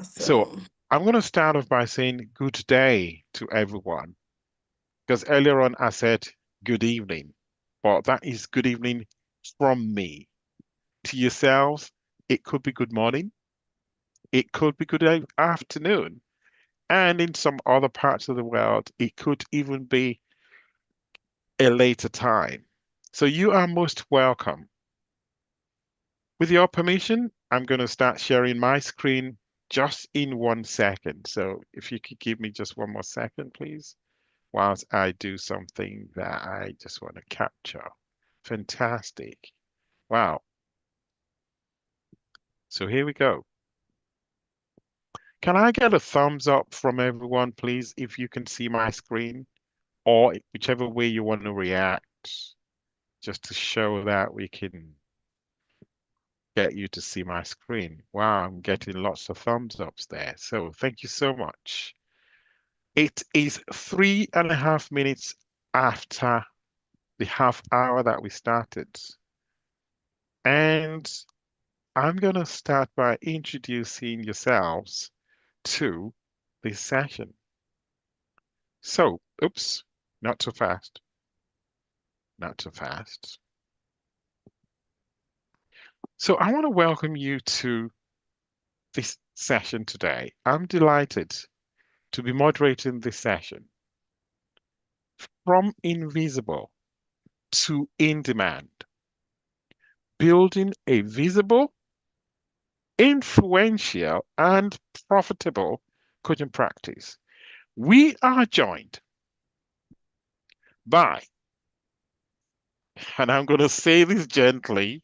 So Awesome. I'm going to start off by saying good day to everyone, because earlier on I said good evening, but that is good evening from me to yourselves. It could be good morning, it could be good afternoon, and in some other parts of the world, it could even be a later time. So you are most welcome. With your permission, I'm going to start sharing my screen just in 1 second. So if you could give me just one more second, please, whilst I do something that I just want to capture. Fantastic. Wow. So here we go. Can I get a thumbs up from everyone, please, if you can see my screen, or whichever way you want to react, just to show that we can get you to see my screen. Wow, I'm getting lots of thumbs ups there. So thank you so much. It is 3.5 minutes after the half hour that we started. And I'm going to start by introducing yourselves to this session. So, oops, not too fast, not too fast. So I want to welcome you to this session today. I'm delighted to be moderating this session. From invisible to in demand, building a visible, influential, and profitable coaching practice. We are joined by, and I'm going to say this gently,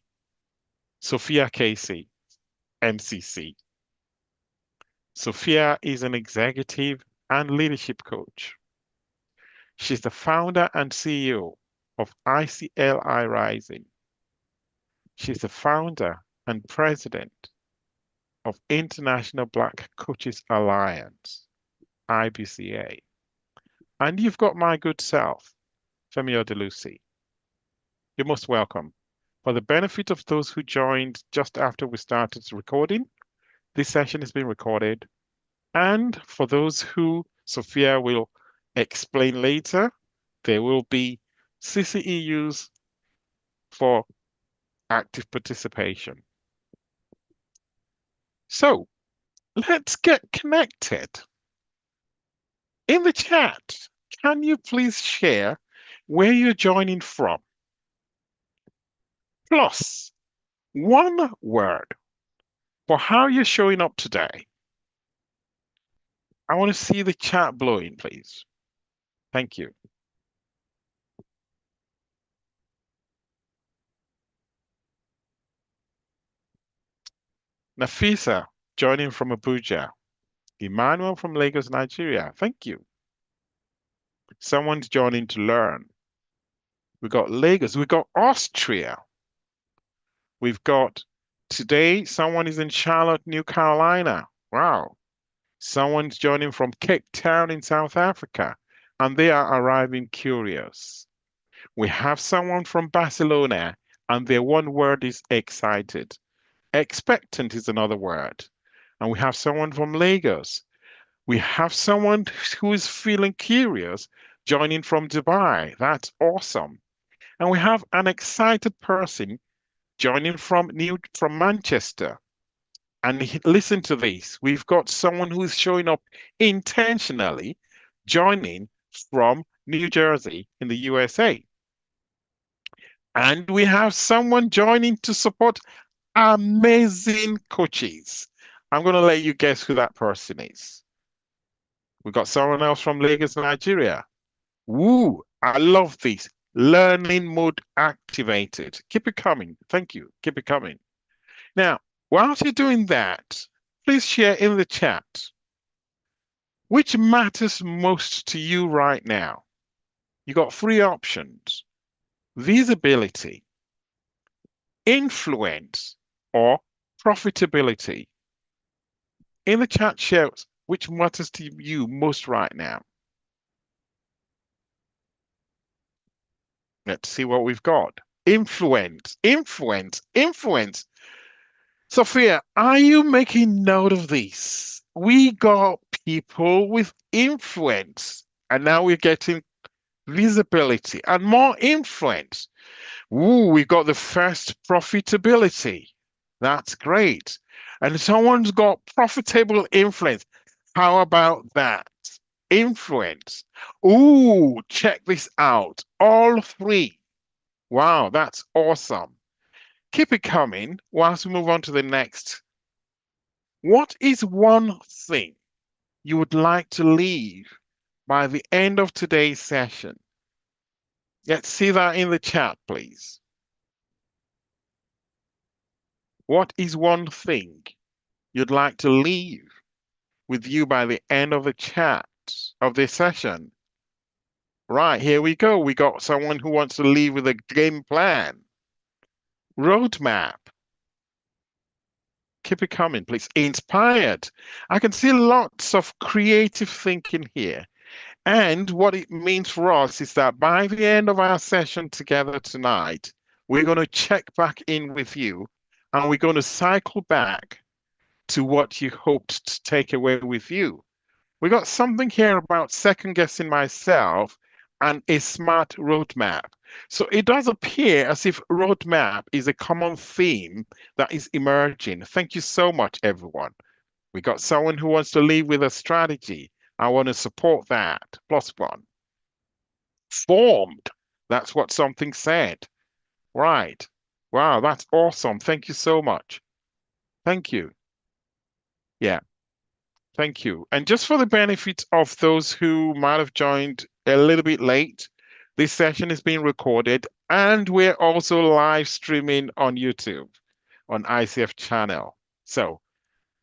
Sophia Casey, MCC. Sophia is an executive and leadership coach. She's the founder and CEO of ICLI Rising. She's the founder and president of International Black Coaches Alliance, IBCA. And you've got my good self, Femi Odelusi. You're most welcome. For the benefit of those who joined just after we started recording, this session has been recorded. And for those who Sophia will explain later, there will be CCEUs for active participation. So let's get connected. In the chat, can you please share where you're joining from? Plus, one word for how you're showing up today. I want to see the chat blowing, please. Thank you. Nafisa, joining from Abuja. Emmanuel from Lagos, Nigeria. Thank you. Someone's joining to learn. We got Lagos. We got Austria. We've got today, someone is in Charlotte, New Carolina. Wow. Someone's joining from Cape Town in South Africa, and they are arriving curious. We have someone from Barcelona, and their one word is excited. Expectant is another word. And we have someone from Lagos. We have someone who is feeling curious joining from Dubai. That's awesome. And we have an excited person joining from Manchester. And listen to this. We've got someone who's showing up intentionally, joining from New Jersey in the USA. And we have someone joining to support amazing coaches. I'm going to let you guess who that person is. We've got someone else from Lagos, Nigeria. Woo, I love this. Learning mode activated. Keep it coming. Thank you. Keep it coming. Now, whilst you're doing that, please share in the chat which matters most to you right now. You got three options: visibility, influence, or profitability. In the chat, share which matters to you most right now. Let's see what we've got. Influence, influence, influence. Sophia, are you making note of this? we got people with influence, and now we're getting visibility and more influence. Ooh, we got the first profitability. That's great. And someone's got profitable influence. How about that? Influence. Ooh, check this out. All three. Wow, that's awesome. Keep it coming whilst we move on to the next. What is one thing you would like to leave by the end of today's session? Let's see that in the chat, please. What is one thing you'd like to leave with you by the end of the chat of this session? Right, here we go. We got someone who wants to leave with a game plan, roadmap. Keep it coming, please. Inspired. I can see lots of creative thinking here. And what it means for us is that by the end of our session together tonight, we're going to check back in with you and we're going to cycle back to what you hoped to take away with you. We got something here about second guessing myself and a smart roadmap. So it does appear as if roadmap is a common theme that is emerging. Thank you so much, everyone. We got someone who wants to leave with a strategy. I want to support that. Plus one. Formed. That's what something said. Right. Wow, that's awesome. Thank you so much. Thank you. Yeah. Thank you. And just for the benefit of those who might have joined a little bit late, this session is being recorded and we're also live streaming on YouTube on ICF channel. So,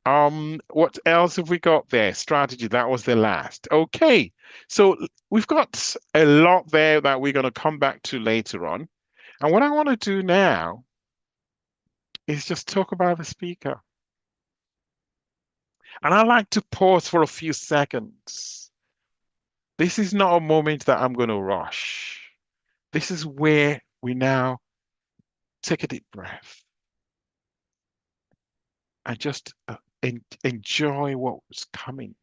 what else have we got there? Strategy, that was the last. Okay. So we've got a lot there that we're going to come back to later on. And what I want to do now is just talk about the speaker. And I like to pause for a few seconds. This is not a moment that I'm going to rush. This is where we now take a deep breath and just enjoy what's coming.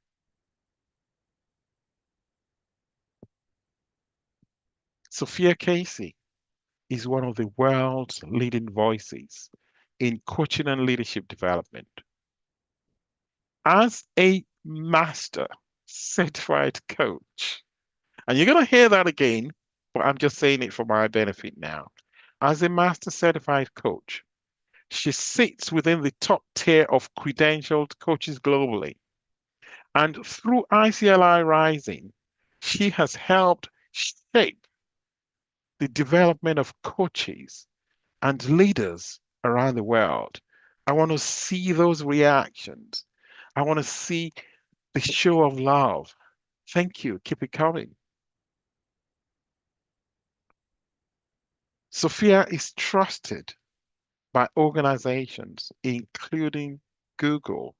Sophia Casey is one of the world's leading voices in coaching and leadership development. As a master certified coach, and you're going to hear that again, but I'm just saying it for my benefit now. As a master certified coach, she sits within the top tier of credentialed coaches globally. And through ICLI Rising, she has helped shape the development of coaches and leaders around the world. I want to see those reactions. I want to see the show of love. Thank you. Keep it coming. Sophia is trusted by organizations including Google,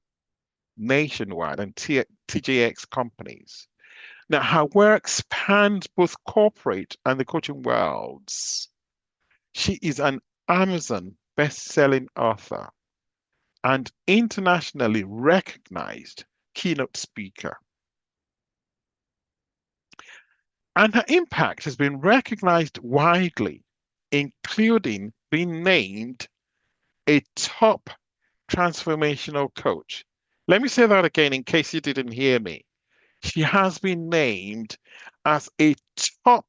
Nationwide, and TJX companies. Now, her work spans both corporate and the coaching worlds. She is an Amazon best-selling author and internationally recognized keynote speaker. And her impact has been recognized widely, including being named a top transformational coach. Let me say that again in case you didn't hear me. She has been named as a top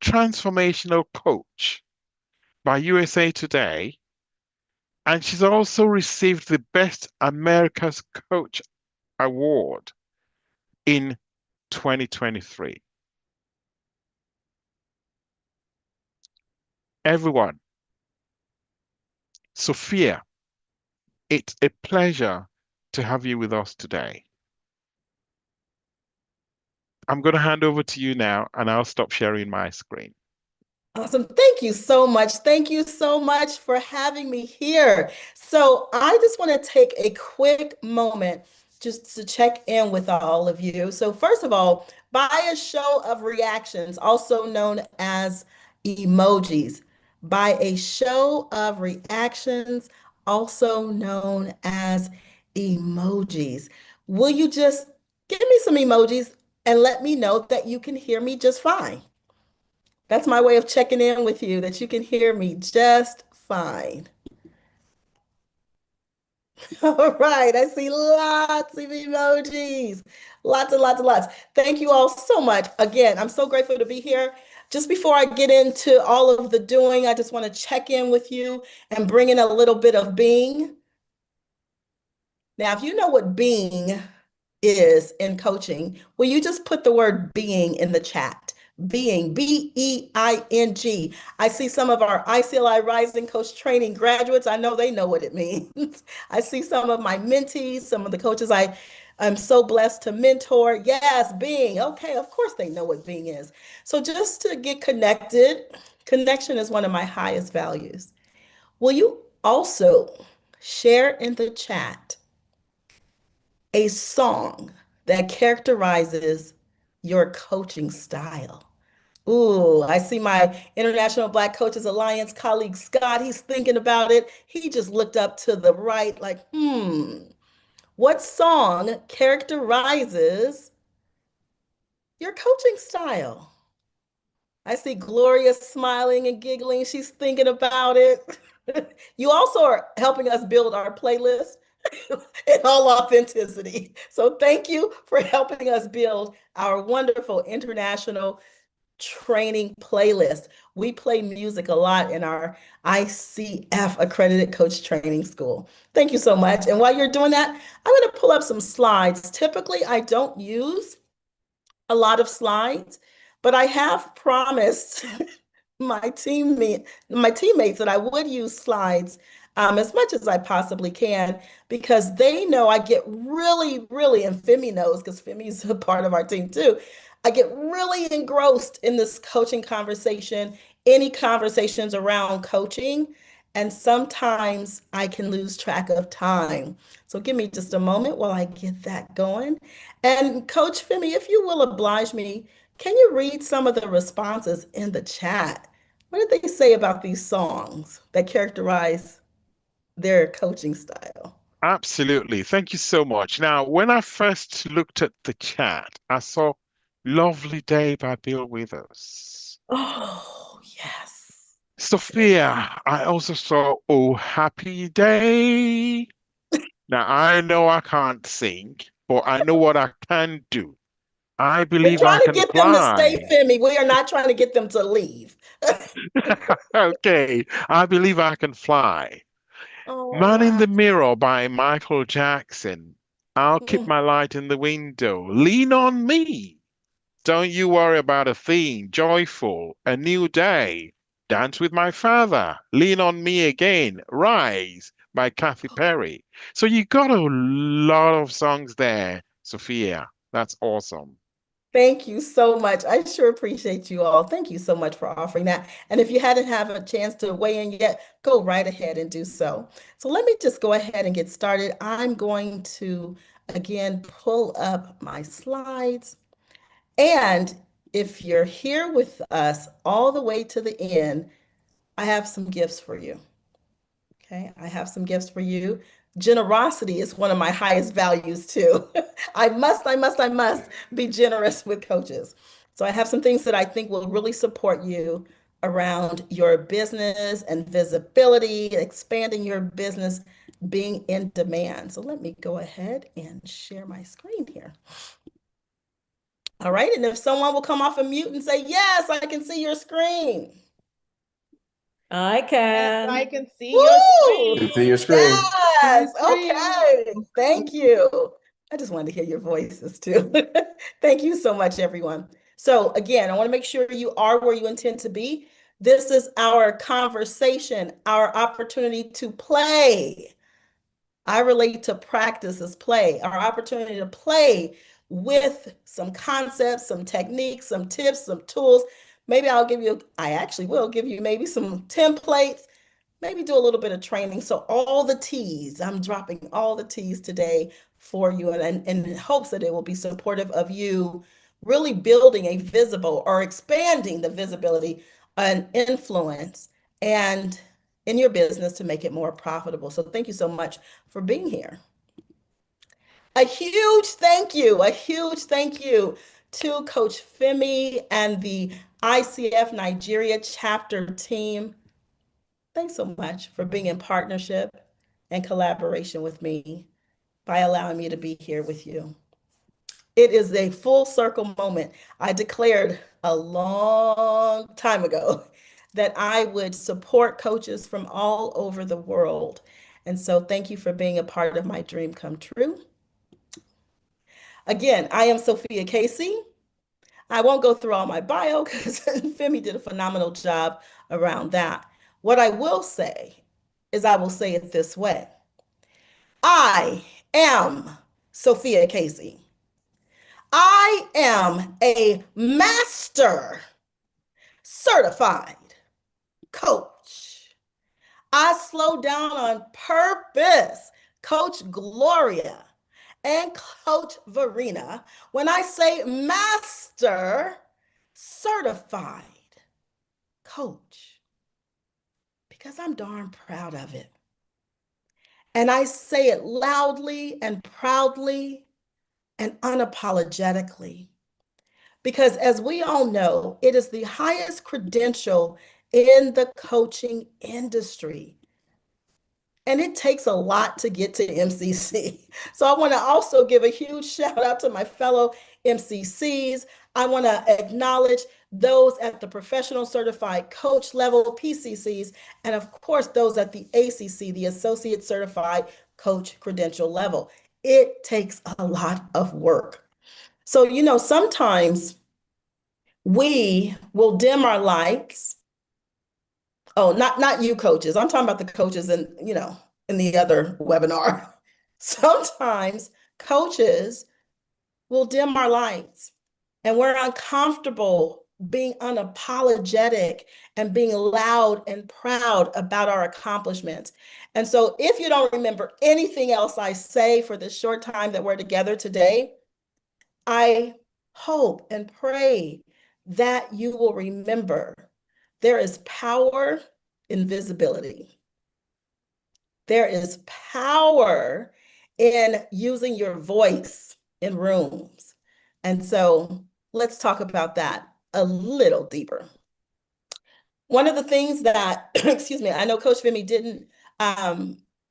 transformational coach by USA Today, and she's also received the Best America's Coach Award in 2023. Everyone, Sophia, it's a pleasure to have you with us today. I'm going to hand over to you now, and I'll stop sharing my screen. Awesome. Thank you so much. Thank you so much for having me here. So, I just want to take a quick moment just to check in with all of you. So, first of all, by a show of reactions, also known as emojis, by a show of reactions, also known as Emojis. Will you just give me some emojis and let me know that you can hear me just fine? That's my way of checking in with you, that you can hear me just fine. All right, I see lots of emojis. Lots and lots and lots. Thank you all so much. Again, I'm so grateful to be here. Just before I get into all of the doing, I just want to check in with you and bring in a little bit of being. Now, if you know what being is in coaching, will you just put the word being in the chat? Being, B-E-I-N-G. I see some of our ICLI Rising Coach Training graduates. I know they know what it means. I see some of my mentees, some of the coaches I'm so blessed to mentor. Yes, being. Okay, of course they know what being is. So just to get connected, connection is one of my highest values. Will you also share in the chat a song that characterizes your coaching style? Ooh, I see my International Black Coaches Alliance colleague Scott. He's thinking about it. He just looked up to the right, like, what song characterizes your coaching style? I see Gloria smiling and giggling. She's thinking about it. You also are helping us build our playlist in all authenticity. So thank you for helping us build our wonderful international training playlist. We play music a lot in our ICF accredited coach training school. Thank you so much. And while you're doing that, I'm going to pull up some slides. Typically, I don't use a lot of slides, but I have promised my teammates that I would use slides as much as I possibly can because they know I get really, really, and Femi knows because Femi's a part of our team too. I get really engrossed in this coaching conversation, any conversations around coaching, and sometimes I can lose track of time. So give me just a moment while I get that going. And Coach Femi, if you will oblige me, can you read some of the responses in the chat? What did they say about these songs that characterize their coaching style? Absolutely. Thank you so much. Now, when I first looked at the chat, I saw Lovely Day by Bill Withers. Oh, yes. Sophia, I also saw Oh Happy Day. Now, I know I can't sing, but I know what I can do. I We're believe I trying to can get them to stay, fly. Femi. We are not trying to get them to leave. Okay, I believe I can fly. Oh, Man in wow. the Mirror by Michael Jackson. I'll keep Mm. my light in the window. Lean on me. Don't you worry about a thing. Joyful. A new day. Dance with my father. Lean on me again. Rise by Kathy Perry. So you got a lot of songs there, Sophia. That's awesome. Thank you so much. I sure appreciate you all. Thank you so much for offering that. And if you hadn't have a chance to weigh in yet, go right ahead and do so. So let me just go ahead and get started. I'm going to again pull up my slides. And if you're here with us all the way to the end, I have some gifts for you. Okay, I have some gifts for you. Generosity is one of my highest values too. I must be generous with coaches. So I have some things that I think will really support you around your business and visibility, expanding your business, being in demand. So let me go ahead and share my screen here. All right, and if someone will come off a mute and say, yes, I can see your screen. I Yes, I can. can see your Woo! screen. See your screen. See your Yes. screen. Okay. Thank you. I just wanted to hear your voices too. Thank you so much, everyone. So again, I want to make sure you are where you intend to be. This is our conversation, our opportunity to play. I relate to practice as play, our opportunity to play with some concepts, some techniques, some tips, some tools. Maybe I actually will give you maybe some templates, maybe do a little bit of training. So all the T's, I'm dropping all the T's today for you and in hopes that it will be supportive of you really building a visible or expanding the visibility and influence and in your business to make it more profitable. So thank you so much for being here. A huge thank you to Coach Femi and the ICF Nigeria chapter team. Thanks so much for being in partnership and collaboration with me by allowing me to be here with you. It is a full circle moment. I declared a long time ago that I would support coaches from all over the world. And so thank you for being a part of my dream come true. Again, I am Sophia Casey. I won't go through all my bio because Femi did a phenomenal job around that. What I will say is I will say it this way. I am Sophia Casey. I am a master certified coach. I slow down on purpose. Coach Gloria and Coach Verena when I say master certified coach because I'm darn proud of it. And I say it loudly and proudly and unapologetically because, as we all know, it is the highest credential in the coaching industry. And it takes a lot to get to MCC. So I want to also give a huge shout out to my fellow MCCs. I want to acknowledge those at the professional certified coach level, PCCs, and of course, those at the ACC, the associate certified coach credential level. It takes a lot of work. So, sometimes we will dim our lights. Oh, not you coaches. I'm talking about the coaches in the other webinar. Sometimes coaches will dim our lights and we're uncomfortable being unapologetic and being loud and proud about our accomplishments. And so if you don't remember anything else I say for this short time that we're together today, I hope and pray that you will remember there is power in visibility. There is power in using your voice in rooms. And so let's talk about that a little deeper. One of the things that, excuse me, I know Coach Femi didn't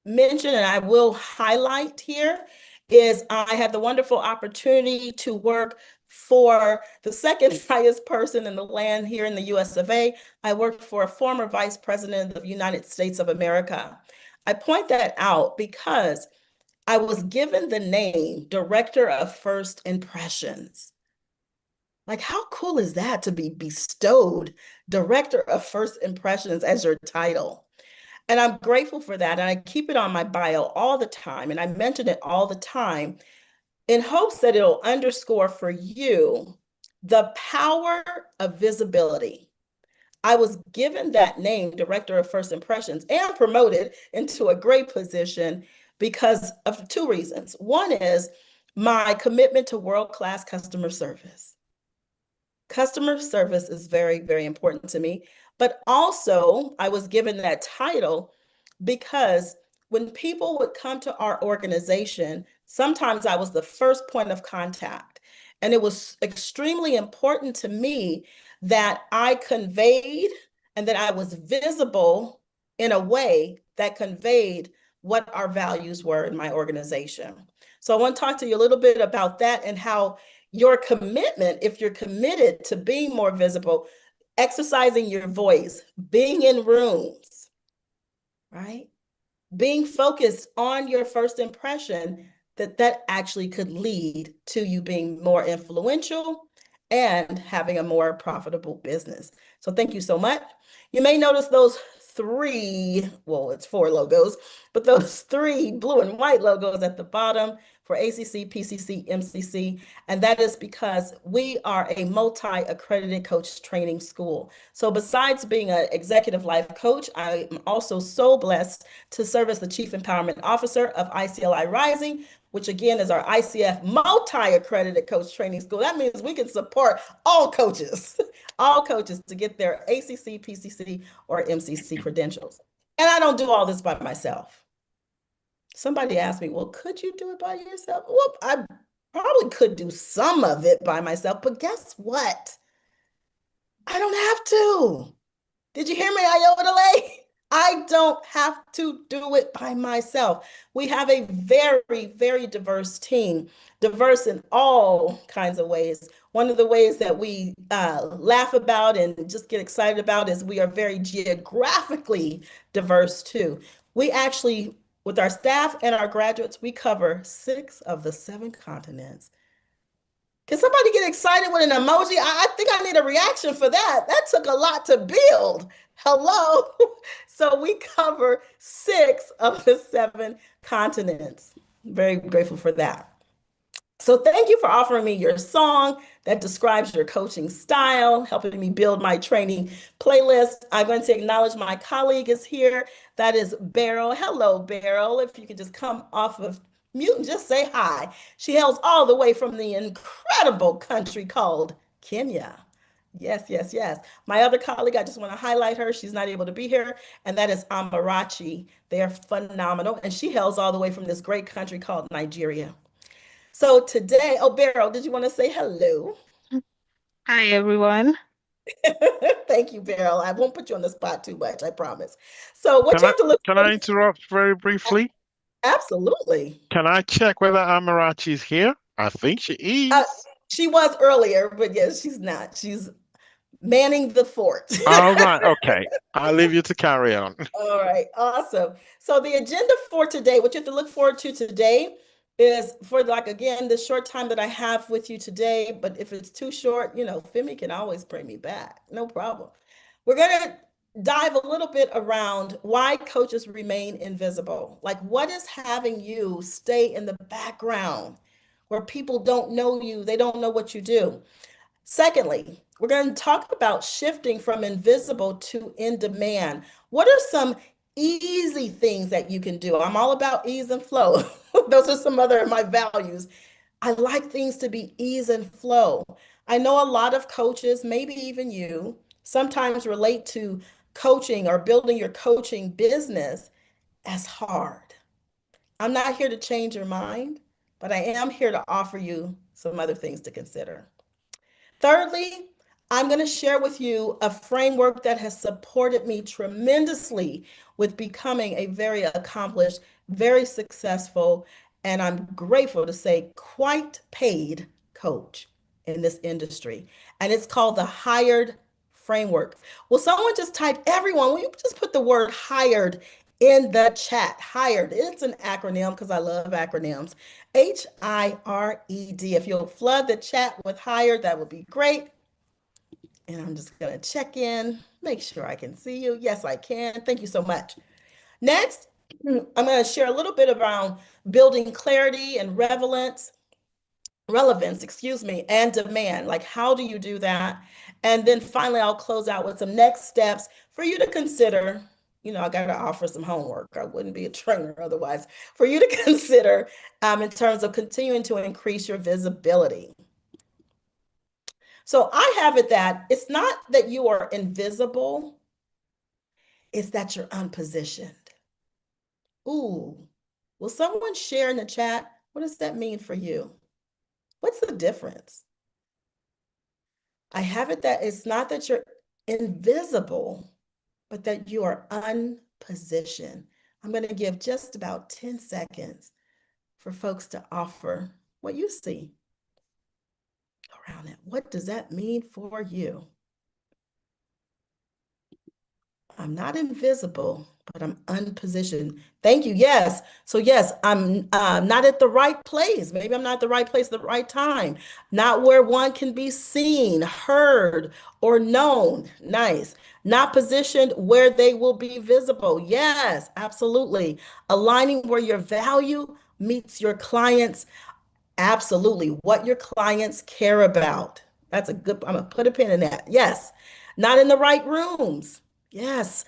mention, and I will highlight here, is I had the wonderful opportunity to work for the second highest person in the land here in the US of A. I worked for a former vice president of the United States of America. I point that out because I was given the name Director of First Impressions. Like, how cool is that to be bestowed Director of First Impressions as your title? And I'm grateful for that. And I keep it on my bio all the time. And I mention it all the time in hopes that it'll underscore for you the power of visibility. I was given that name, Director of First Impressions, and promoted into a great position because of two reasons. One is my commitment to world-class customer service. Customer service is very, very important to me. But also, I was given that title because when people would come to our organization, sometimes I was the first point of contact. And it was extremely important to me that I conveyed and that I was visible in a way that conveyed what our values were in my organization. So I want to talk to you a little bit about that and how your commitment, if you're committed to being more visible, exercising your voice, being in rooms, right? Being focused on your first impression, that actually could lead to you being more influential and having a more profitable business. So thank you so much. You may notice those three, well, it's four logos, but those three blue and white logos at the bottom for ACC, PCC, MCC, and that is because we are a multi-accredited coach training school. So besides being an executive life coach, I am also so blessed to serve as the Chief Empowerment Officer of ICLI Rising, which again is our ICF multi-accredited coach training school. That means we can support all coaches, all coaches to get their ACC, PCC, or MCC credentials. And I don't do all this by myself. Somebody asked me, well, could you do it by yourself? Well, I probably could do some of it by myself, but guess what? I don't have to. Did you hear me, Ayodele? I don't have to do it by myself. We have a very, very diverse team, diverse in all kinds of ways. One of the ways that we laugh about and just get excited about is we are very geographically diverse too. We actually, with our staff and our graduates, we cover 6 of the 7 continents. Can somebody get excited with an emoji? I think I need a reaction for that. That took a lot to build. Hello. So we cover 6 of the 7 continents. Very grateful for that. So thank you for offering me your song that describes your coaching style, helping me build my training playlist. I'm going to acknowledge my colleague is here. That is Beryl. Hello, Beryl. If you could just come off of mute and just say hi. She hails all the way from the incredible country called Kenya. Yes, yes, yes. My other colleague, I just want to highlight her. She's not able to be here, and that is Amarachi. They are phenomenal, and she hails all the way from this great country called Nigeria. So today, oh, Beryl, did you want to say hello? Hi everyone. Thank you, Beryl. I won't put you on the spot too much, I promise. So what Can you I have to look can for, I interrupt very briefly? absolutely. Can I check whether Amarachi is here? I think she Uh, is. she was earlier, but yes, she's not. She's manning the fort. All right, okay. I'll leave you to carry on. All right, awesome. So the agenda for today, what you have to look forward to today is for like again the short time that I have with you today. But if it's too short, Femi can always bring me back. No problem. We're gonna dive a little bit around why coaches remain invisible. Like what is having you stay in the background where people don't know you, they don't know what you do. Secondly, we're going to talk about shifting from invisible to in demand. What are some easy things that you can do? I'm all about ease and flow. Those are some other of my values. I like things to be ease and flow. I know a lot of coaches, maybe even you, sometimes relate to coaching or building your coaching business as hard. I'm not here to change your mind, but I am here to offer you some other things to consider. Thirdly, I'm going to share with you a framework that has supported me tremendously with becoming a very accomplished, very successful, and I'm grateful to say quite paid coach in this industry. And it's called the Hired Framework. Will someone just type everyone? Will you just put the word hired in the chat? Hired. It's an acronym because I love acronyms. HIRED. If you'll flood the chat with hired, that would be great. And I'm just going to check in, make sure I can see you. Yes, I can. Thank you so much. Next, I'm going to share a little bit around building clarity and relevance, and demand. Like, how do you do that? And then finally, I'll close out with some next steps for you to consider. I got to offer some homework. I wouldn't be a trainer otherwise. For you to consider in terms of continuing to increase your visibility. So I have it that it's not that you are invisible, it's that you're unpositioned. Ooh, will someone share in the chat? What does that mean for you? What's the difference? I have it that it's not that you're invisible, but that you are unpositioned. I'm going to give just about 10 seconds for folks to offer what you see around it. What does that mean for you? I'm not invisible, but I'm unpositioned. Thank you. Yes. So yes, I'm not at the right place. Maybe I'm not at the right place at the right time. Not where one can be seen, heard, or known. Nice. Not positioned where they will be visible. Yes, absolutely. Aligning where your value meets your clients. Absolutely. What your clients care about. That's a good, I'm gonna put a pin in that. Yes. Not in the right rooms. Yes.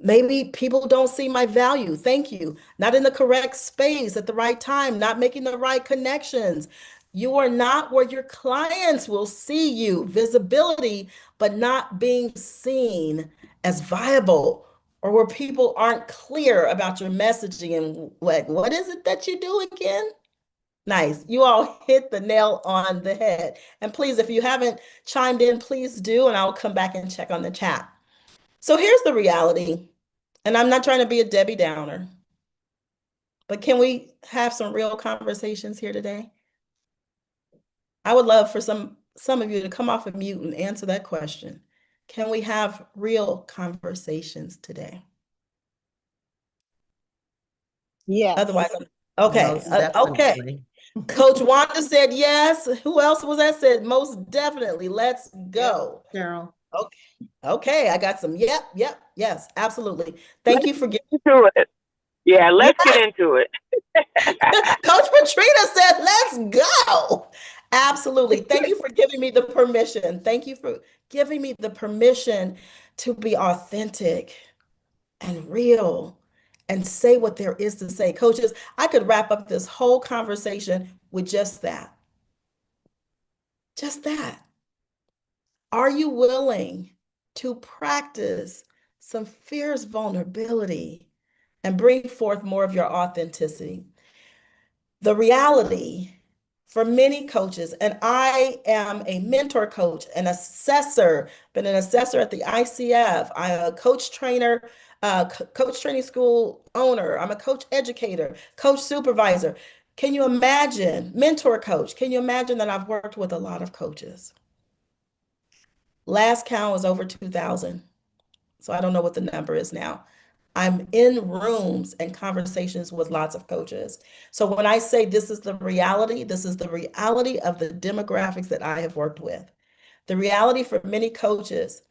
Maybe people don't see my value. Thank you. Not in the correct space at the right time, not making the right connections. You are not where your clients will see you. Visibility, but not being seen as viable or where people aren't clear about your messaging and what is it that you do again? Nice. You all hit the nail on the head. And please, if you haven't chimed in, please do, and I'll come back and check on the chat. So here's the reality, and I'm not trying to be a Debbie Downer, but can we have some real conversations here today? I would love for some of you to come off of mute and answer that question. Can we have real conversations today? Yes. Otherwise, okay. Most Okay. definitely. Coach Wanda said yes. Who else was that said? Most definitely. Let's go. Cheryl. Okay. I got some. Yep. Yes, absolutely. Thank you for giving. Into it. Yeah, let's get into it. Coach Patrina said, let's go. Absolutely. Thank you for giving me the permission. Thank you for giving me the permission to be authentic and real and say what there is to say. Coaches, I could wrap up this whole conversation with just that. Just that. Are you willing to practice some fierce vulnerability and bring forth more of your authenticity? The reality for many coaches, and I am a mentor coach, an assessor, been an assessor at the ICF. I'm a coach trainer, coach training school owner. I'm a coach educator, coach supervisor. Can you imagine, mentor coach? Can you imagine that I've worked with a lot of coaches? Last count was over 2,000. So I don't know what the number is now. I'm in rooms and conversations with lots of coaches. So when I say this is the reality, this is the reality of the demographics that I have worked with. The reality for many coaches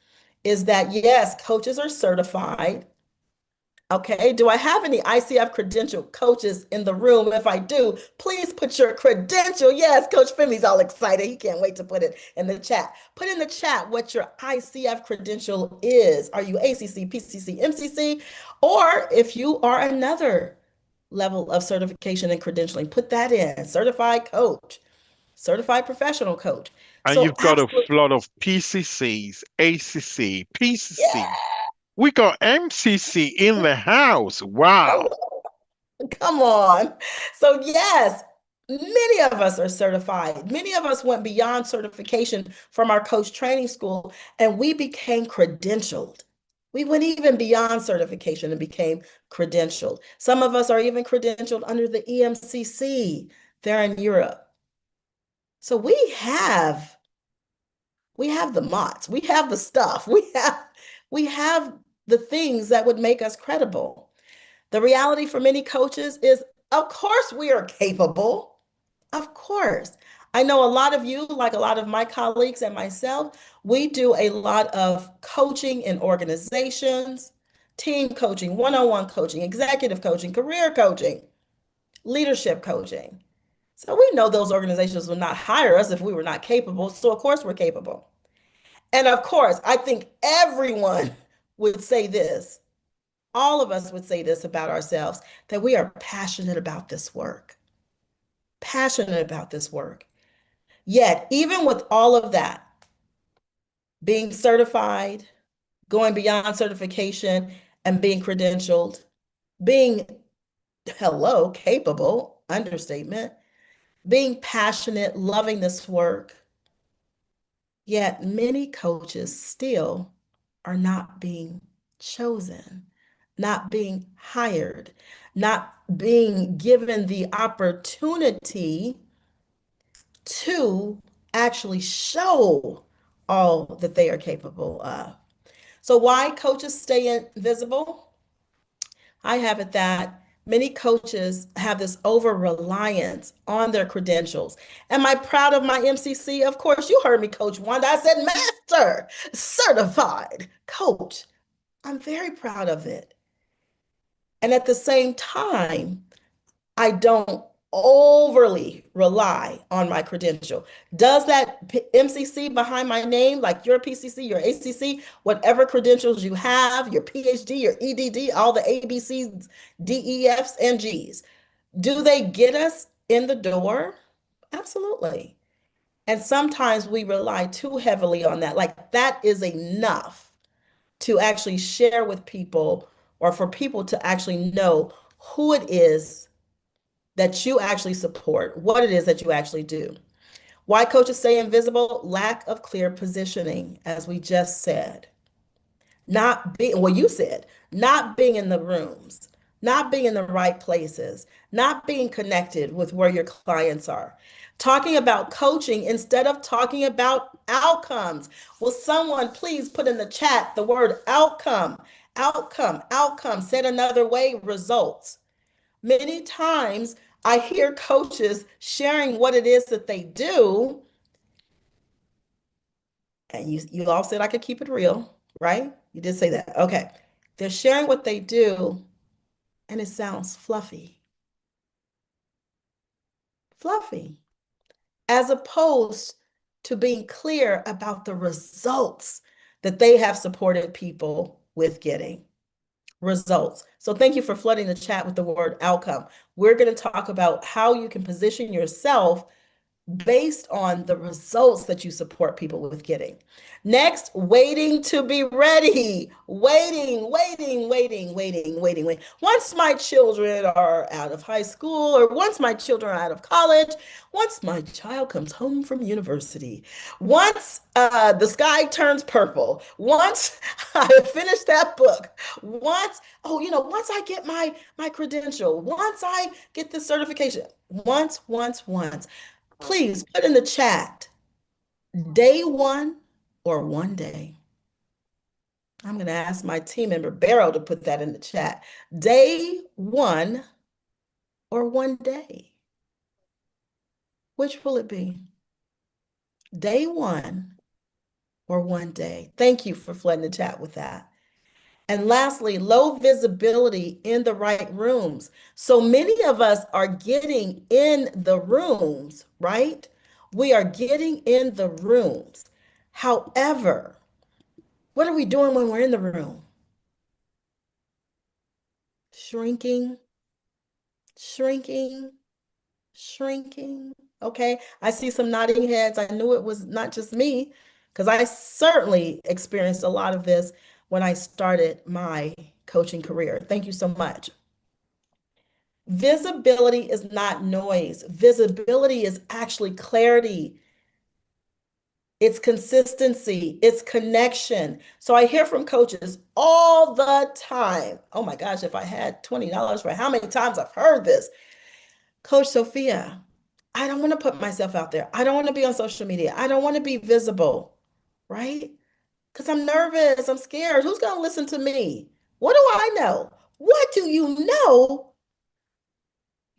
is that, yes, coaches are certified. Okay, do I have any ICF credential coaches in the room? If I do, please put your credential. Yes, Coach Femi's all excited. He can't wait to put it in the chat. Put in the chat what your ICF credential is. Are you ACC, PCC, MCC? Or if you are another level of certification and credentialing, put that in. Certified coach, certified professional coach. And So you've got a absolutely, flood of PCCs, ACC, PCC. yeah. We got MCC in the house. Wow. Come on. So, yes, many of us are certified. Many of us went beyond certification from our coach training school and we became credentialed. We went even beyond certification and became credentialed. Some of us are even credentialed under the EMCC there in Europe. So we have the mots, we have the stuff, we have the things that would make us credible. The reality for many coaches is, of course, we are capable. Of course. I know a lot of you, like a lot of my colleagues and myself, we do a lot of coaching in organizations, team coaching, one-on-one coaching, executive coaching, career coaching, leadership coaching. So we know those organizations will not hire us if we were not capable. So of course we're capable. And of course, I think everyone would say this. All of us would say this about ourselves, that we are passionate about this work. Passionate about this work. Yet, even with all of that, being certified, going beyond certification, and being credentialed, being, capable, understatement, being passionate, loving this work, yet many coaches still are not being chosen, not being hired, not being given the opportunity to actually show all that they are capable of. So why coaches stay invisible? I have it that many coaches have this over reliance on their credentials. Am I proud of my MCC? Of course, you heard me, Coach Wanda. I said master, certified coach. I'm very proud of it. And at the same time, I don't overly rely on my credential. Does that MCC behind my name, like your PCC, your ACC, whatever credentials you have, your PhD, your EDD, all the ABCs, DEFs, and Gs, do they get us in the door? Absolutely. And sometimes we rely too heavily on that. Like that is enough to actually share with people or for people to actually know who it is that you actually support, what it is that you actually do. Why coaches stay invisible? Lack of clear positioning, as we just said. Not being, well, you said, not being in the rooms, not being in the right places, not being connected with where your clients are. Talking about coaching instead of talking about outcomes. Will someone please put in the chat the word outcome, outcome, outcome, said another way, results. Many times I hear coaches sharing what it is that they do, and you all said I could keep it real, right? You did say that. Okay. They're sharing what they do, and it sounds fluffy. Fluffy. As opposed to being clear about the results that they have supported people with getting. Results. So thank you for flooding the chat with the word outcome. We're going to talk about how you can position yourself based on the results that you support people with getting. Next, waiting to be ready. Waiting. Once my children are out of high school, or once my children are out of college, once my child comes home from university, once the sky turns purple, once I finish that book, once I get my credential, once I get the certification, once. Please put in the chat day one or one day. I'm going to ask my team member, Barrow, to put that in the chat. Day one or one day? Which will it be? Day one or one day? Thank you for flooding the chat with that. And lastly, low visibility in the right rooms. So many of us are getting in the rooms, right? We are getting in the rooms. However, what are we doing when we're in the room? Shrinking. Okay, I see some nodding heads. I knew it was not just me, because I certainly experienced a lot of this when I started my coaching career. Thank you so much. Visibility is not noise. Visibility is actually clarity. It's consistency, it's connection. So I hear from coaches all the time. Oh my gosh, if I had $20 for how many times I've heard this. Coach Sophia, I don't want to put myself out there. I don't want to be on social media. I don't want to be visible, right? Because I'm nervous, I'm scared. Who's going to listen to me? What do I know? What do you know?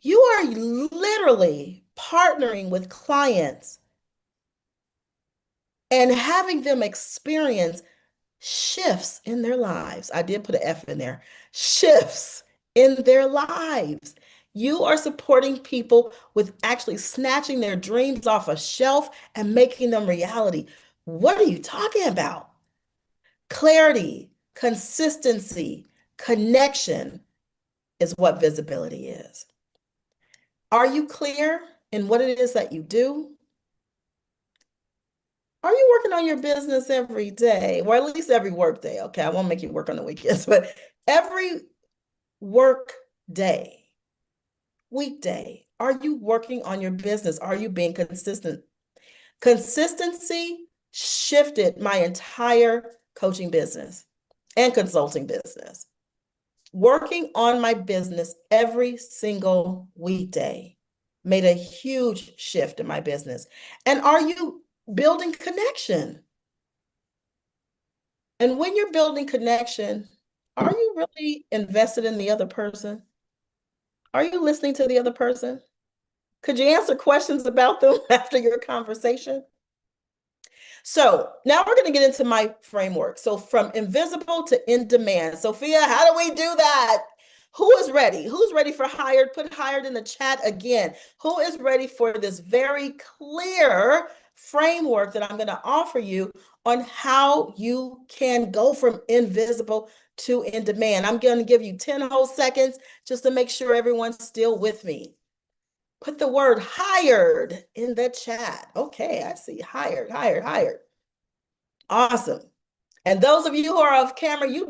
You are literally partnering with clients and having them experience shifts in their lives. I did put an F in there. Shifts in their lives. You are supporting people with actually snatching their dreams off a shelf and making them reality. What are you talking about? Clarity, consistency, connection is what visibility is. Are you clear in what it is that you do? Are you working on your business every day? Or at least every work day. Okay, I won't make you work on the weekends, but every work day, weekday, are you working on your business? Are you being consistent? Consistency shifted my entire coaching business and consulting business. Working on my business every single weekday made a huge shift in my business. And are you building connection? And when you're building connection, are you really invested in the other person? Are you listening to the other person? Could you answer questions about them after your conversation? So now we're going to get into my framework. So from invisible to in demand. Sophia, how do we do that? Who is ready? Who's ready for hired? Put hired in the chat again. Who is ready for this very clear framework that I'm going to offer you on how you can go from invisible to in demand? I'm going to give you 10 whole seconds just to make sure everyone's still with me. Put the word hired in the chat. Okay, I see hired. Awesome. And those of you who are off camera, you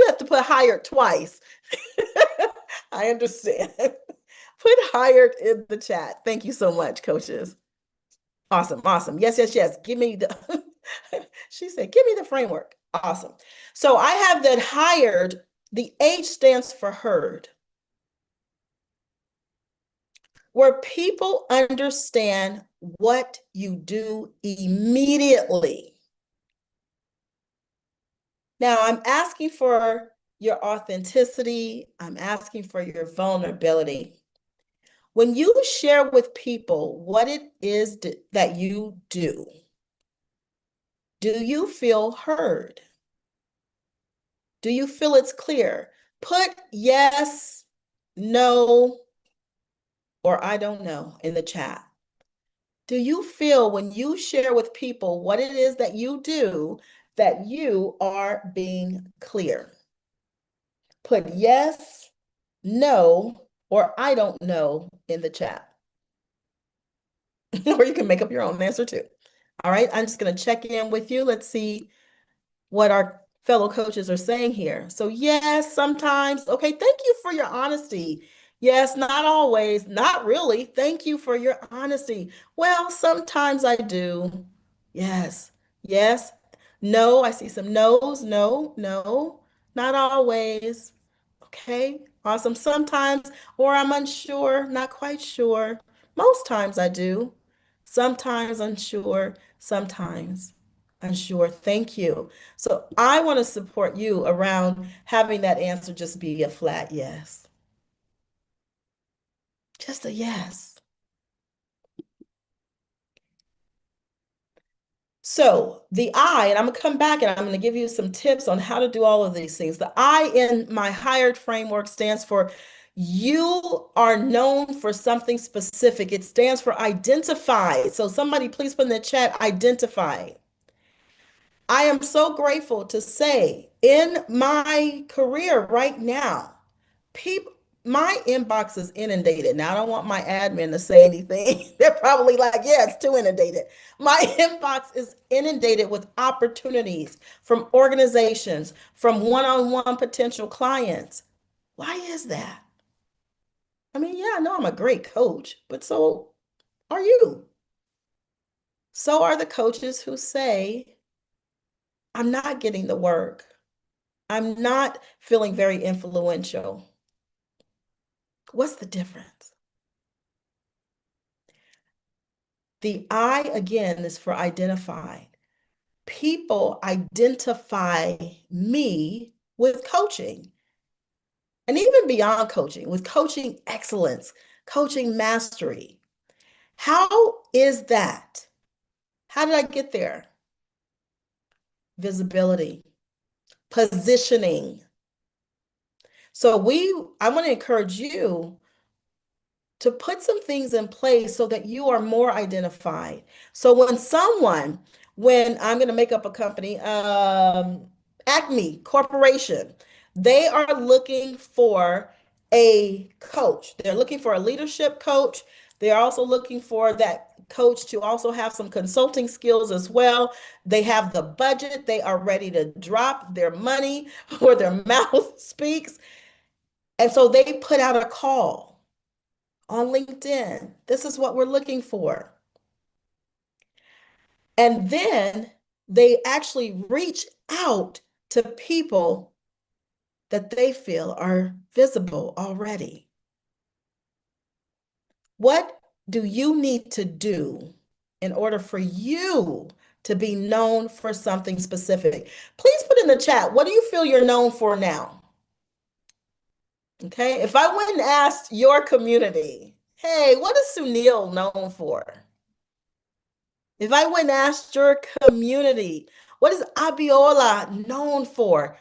have to put hired twice. I understand. Put hired in the chat. Thank you so much, coaches. Awesome, awesome. Yes, yes, yes. Give me the, she said, give me the framework. Awesome. So I have that hired, the H stands for heard, where people understand what you do immediately. Now, I'm asking for your authenticity. I'm asking for your vulnerability. When you share with people what it is that you do you feel heard? Do you feel it's clear? Put yes, no, or I don't know in the chat. Do you feel when you share with people what it is that you are being clear? Put yes, no, or I don't know in the chat. Or you can make up your own answer too. All right, I'm just going to check in with you. Let's see what our fellow coaches are saying here. So yes, sometimes. Okay, thank you for your honesty. Yes, not always, not really. Thank you for your honesty. Well, sometimes I do. Yes, yes. No, I see some no's. No, no, not always. Okay, awesome. Sometimes, or I'm unsure, not quite sure. Most times I do. Sometimes unsure, sometimes unsure. Thank you. So I want to support you around having that answer just be a flat yes. Just a yes. So the I, and I'm going to come back and I'm going to give you some tips on how to do all of these things. The I in my hired framework stands for you are known for something specific. It stands for identify. So somebody please put in the chat, identify. I am so grateful to say in my career right now, people, my inbox is inundated. Now, I don't want my admin to say anything. They're probably like, yeah, it's too inundated. My inbox is inundated with opportunities from organizations, from one-on-one potential clients. Why is that? I mean, yeah, I know I'm a great coach, but so are you. So are the coaches who say, I'm not getting the work. I'm not feeling very influential. What's the difference? The I, again, is for identify. People identify me with coaching and even beyond coaching, with coaching excellence, coaching mastery. How is that? How did I get there? Visibility, positioning. So I want to encourage you to put some things in place so that you are more identified. So when I'm going to make up a company, Acme Corporation, they are looking for a coach. They're looking for a leadership coach. They're also looking for that coach to also have some consulting skills as well. They have the budget. They are ready to drop their money where their mouth speaks. And so they put out a call on LinkedIn. This is what we're looking for. And then they actually reach out to people that they feel are visible already. What do you need to do in order for you to be known for something specific? Please put in the chat, what do you feel you're known for now? Okay, if I went and asked your community, hey, what is Sunil known for? If I went and asked your community, what is Abiola known for?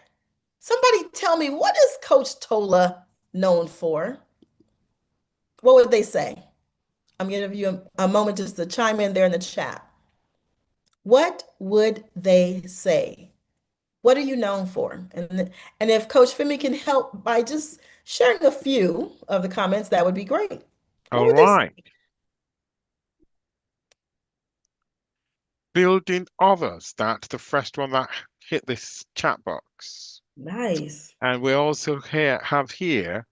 Somebody tell me, what is Coach Tola known for? What would they say? I'm going to give you a moment just to chime in there in the chat. What would they say? What are you known for? And if Coach Femi can help by just sharing a few of the comments, that would be great. What All would they say? right. Building others. That's the first one that hit this chat box. Nice. And we also have here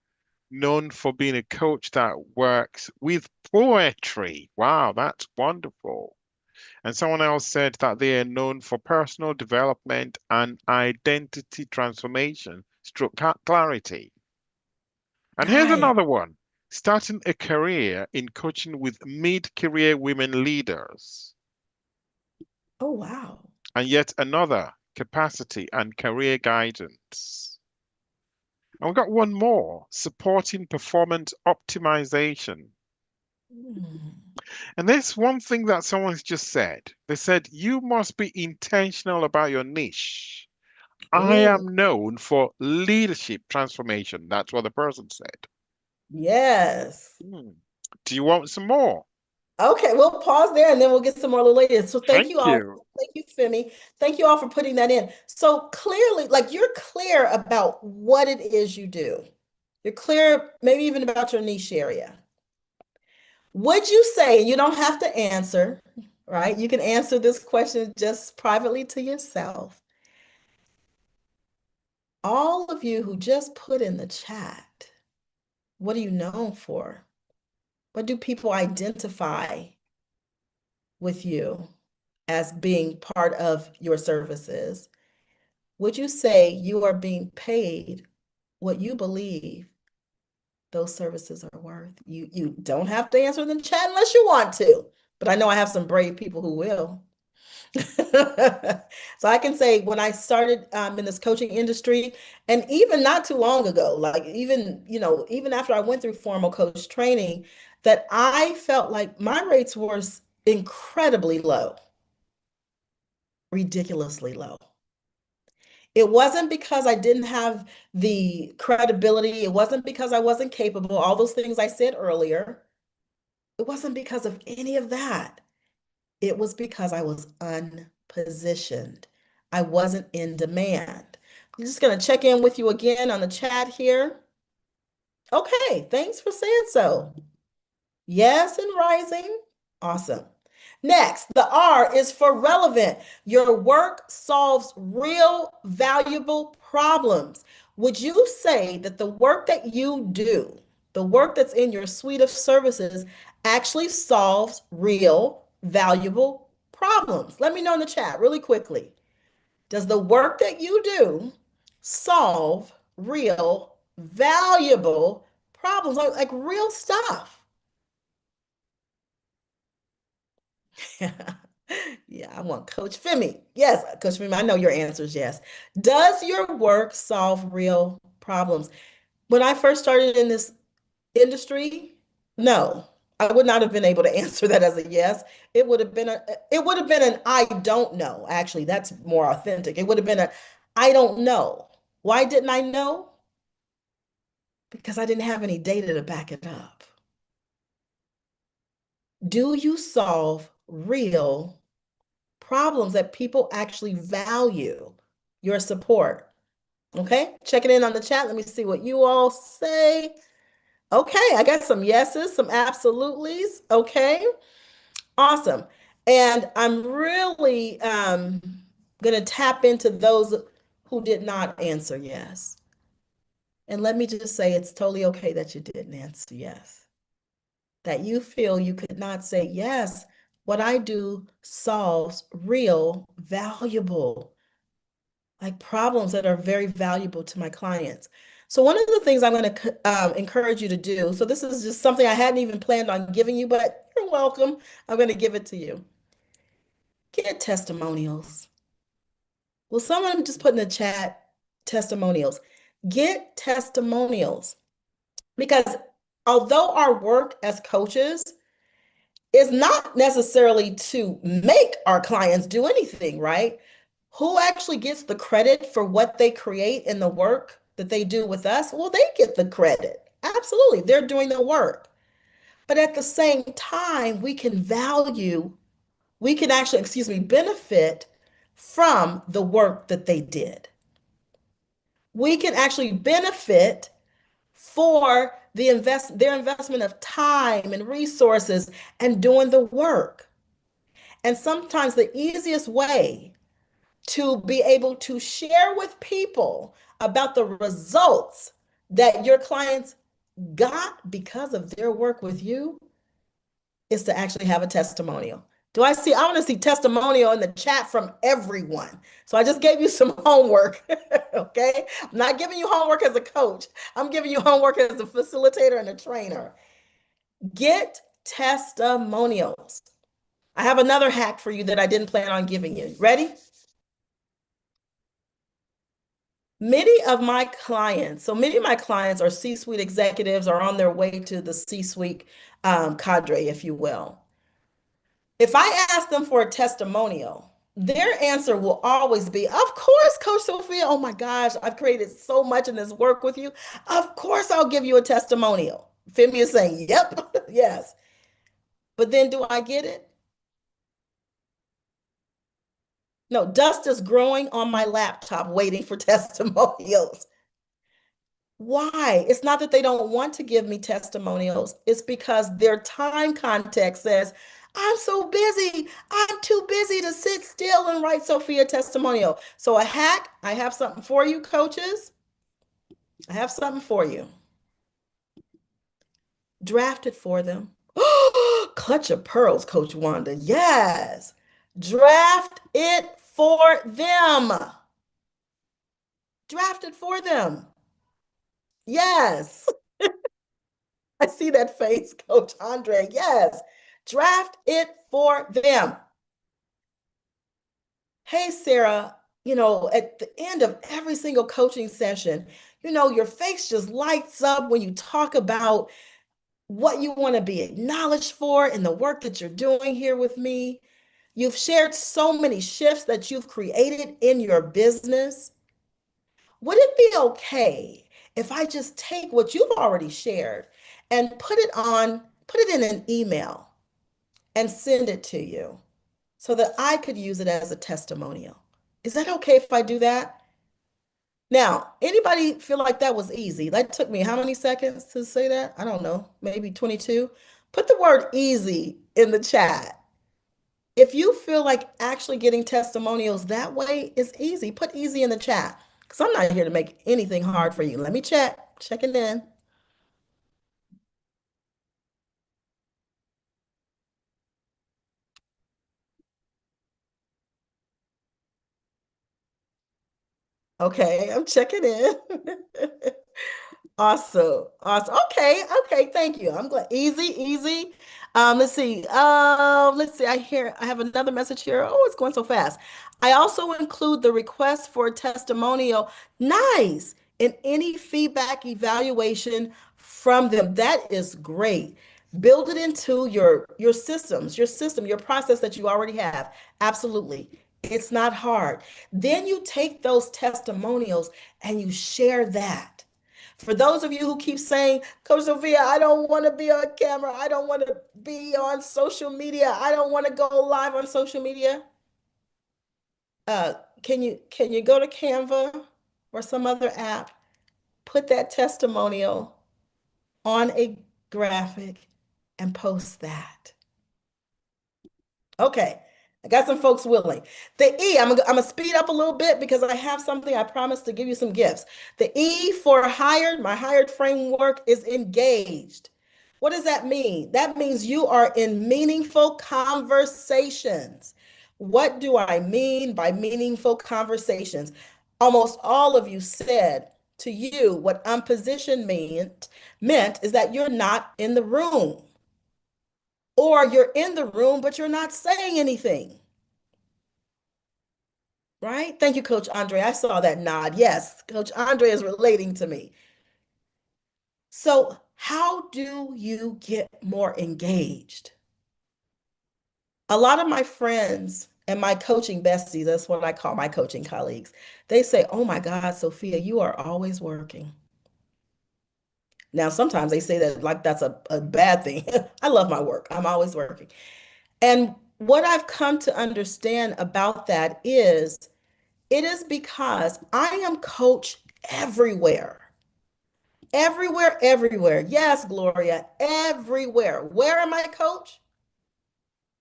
known for being a coach that works with poetry. Wow, that's wonderful. And someone else said that they are known for personal development and identity transformation, stroke clarity. And here's Nice. another one, starting a career in coaching with mid-career women leaders. Oh, wow. And yet another, capacity and career guidance. And we've got one more, supporting performance optimization. Mm. And there's one thing that someone's just said. They said, you must be intentional about your niche. I Ooh, am known for leadership transformation. That's what the person said. yes. Hmm. Do you want some more? Okay, we'll pause there and then we'll get some more later. So thank Thank you all. you. Thank you, Femi. Thank you all for putting that in. So clearly, like you're clear about what it is you do. You're clear, maybe even about your niche area. Would you say, you don't have to answer, right? You can answer this question just privately to yourself. All of you who just put in the chat, what are you known for? What do people identify with you as being part of your services? Would you say you are being paid what you believe those services are worth? You don't have to answer in the chat unless you want to, but I know I have some brave people who will. So I can say when I started in this coaching industry, and even not too long ago, like even, even after I went through formal coach training, that I felt like my rates were incredibly low, ridiculously low. It wasn't because I didn't have the credibility. It wasn't because I wasn't capable, all those things I said earlier. It wasn't because of any of that. It was because I was unpositioned. I wasn't in demand. I'm just going to check in with you again on the chat here. Okay, thanks for saying so. Yes, and rising. Awesome. Next, the R is for relevant. Your work solves real, valuable problems. Would you say that the work that you do, the work that's in your suite of services, actually solves real, valuable problems? Let me know in the chat really quickly. Does the work that you do solve real, valuable problems, like real stuff? Yeah, I want Coach Femi. Yes, Coach Femi, I know your answer is yes. Does your work solve real problems? When I first started in this industry, no, I would not have been able to answer that as a yes. It would have been an I don't know. Actually, that's more authentic. It would have been a I don't know. Why didn't I know? Because I didn't have any data to back it up. Do you solve real problems that people actually value your support? Okay, checking in on the chat. Let me see what you all say. Okay, I got some yeses, some absolutelys. Okay, awesome. And I'm really going to tap into those who did not answer yes. And let me just say it's totally okay that you didn't answer yes, that you feel you could not say yes. What I do solves real, valuable, like problems that are very valuable to my clients. So one of the things I'm going to encourage you to do, so this is just something I hadn't even planned on giving you, but you're welcome. I'm going to give it to you. Get testimonials. Will someone just put in the chat testimonials? Get testimonials. Because although our work as coaches is not necessarily to make our clients do anything, right? Who actually gets the credit for what they create in the work that they do with us? Well, they get the credit. Absolutely. They're doing the work. But at the same time, we can actually, benefit from the work that they did. We can actually benefit for their investment of time and resources and doing the work. And sometimes the easiest way to be able to share with people about the results that your clients got because of their work with you is to actually have a testimonial. I want to see testimonial in the chat from everyone. So I just gave you some homework. Okay. I'm not giving you homework as a coach. I'm giving you homework as a facilitator and a trainer. Get testimonials. I have another hack for you that I didn't plan on giving you. Ready? Many of my clients are C-suite executives, are on their way to the C-suite cadre, if you will. If I ask them for a testimonial, their answer will always be, of course, Coach Sophia. Oh my gosh, I've created so much in this work with you. Of course, I'll give you a testimonial. Femi is saying, yep, yes. But then do I get it? No, dust is growing on my laptop waiting for testimonials. Why? It's not that they don't want to give me testimonials. It's because their time context says, I'm so busy. I'm too busy to sit still and write Sophia testimonial. So a hack, I have something for you, coaches. I have something for you. Draft it for them. Clutch of pearls, Coach Wanda. Yes. Draft it for them. Draft it for them. Yes. I see that face, Coach Andre. Yes. Draft it for them. Hey, Sarah, at the end of every single coaching session, your face just lights up when you talk about what you want to be acknowledged for in the work that you're doing here with me. You've shared so many shifts that you've created in your business. Would it be okay if I just take what you've already shared and put it in an email and send it to you so that I could use it as a testimonial? Is that okay if I do that? Now, anybody feel like that was easy? That took me how many seconds to say that? I don't know, maybe 22. Put the word easy in the chat. If you feel like actually getting testimonials that way is easy, put easy in the chat because I'm not here to make anything hard for you. Let me check it in. Okay, I'm checking in. Awesome. Awesome. Okay. Thank you. I'm glad. Easy. Let's see. I have another message here. Oh, it's going so fast. I also include the request for a testimonial. Nice. In any feedback evaluation from them. That is great. Build it into your systems, your process that you already have. Absolutely. It's not hard. Then you take those testimonials and you share that. For those of you who keep saying, Coach Sophia, I don't want to be on camera. I don't want to be on social media. I don't want to go live on social media. Can you go to Canva or some other app, put that testimonial on a graphic and post that? Okay. I got some folks willing. The E, I'm gonna speed up a little bit because I have something I promised to give you some gifts. The E for hired, my hired framework is engaged. What does that mean? That means you are in meaningful conversations. What do I mean by meaningful conversations? Almost all of you said to you what unpositioned meant is that you're not in the room. Or you're in the room, but you're not saying anything. Right? Thank you, Coach Andre. I saw that nod. Yes, Coach Andre is relating to me. So, how do you get more engaged? A lot of my friends and my coaching besties, that's what I call my coaching colleagues, they say, oh my God, Sophia, you are always working. Now, sometimes they say that like that's a bad thing. I love my work. I'm always working. And what I've come to understand about that is it is because I am coach everywhere. Everywhere. Yes, Gloria, everywhere. Where am I coach?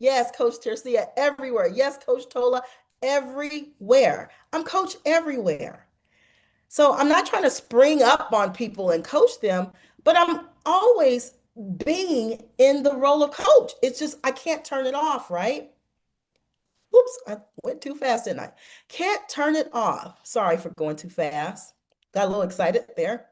Yes, Coach Tercia, everywhere. Yes, Coach Tola, everywhere. I'm coach everywhere. So I'm not trying to spring up on people and coach them, but I'm always being in the role of coach. It's just, I can't turn it off, right? Oops, I went too fast, didn't I? Can't turn it off. Sorry for going too fast. Got a little excited there.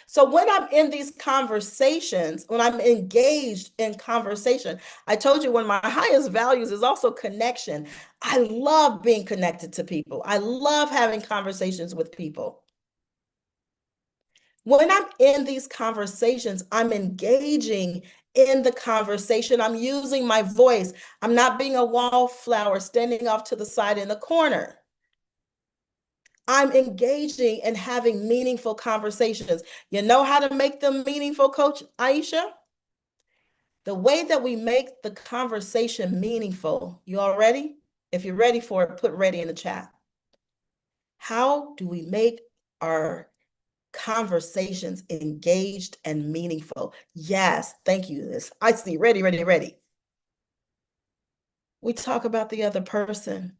So when I'm in these conversations, when I'm engaged in conversation, I told you one of my highest values is also connection. I love being connected to people. I love having conversations with people. When I'm in these conversations, I'm engaging in the conversation. I'm using my voice. I'm not being a wallflower standing off to the side in the corner. I'm engaging and having meaningful conversations. You know how to make them meaningful, Coach Aisha? The way that we make the conversation meaningful. You all ready? If you're ready for it, put ready in the chat. How do we make our conversations engaged and meaningful? Yes, thank you. I see. Ready, ready, ready. We talk about the other person.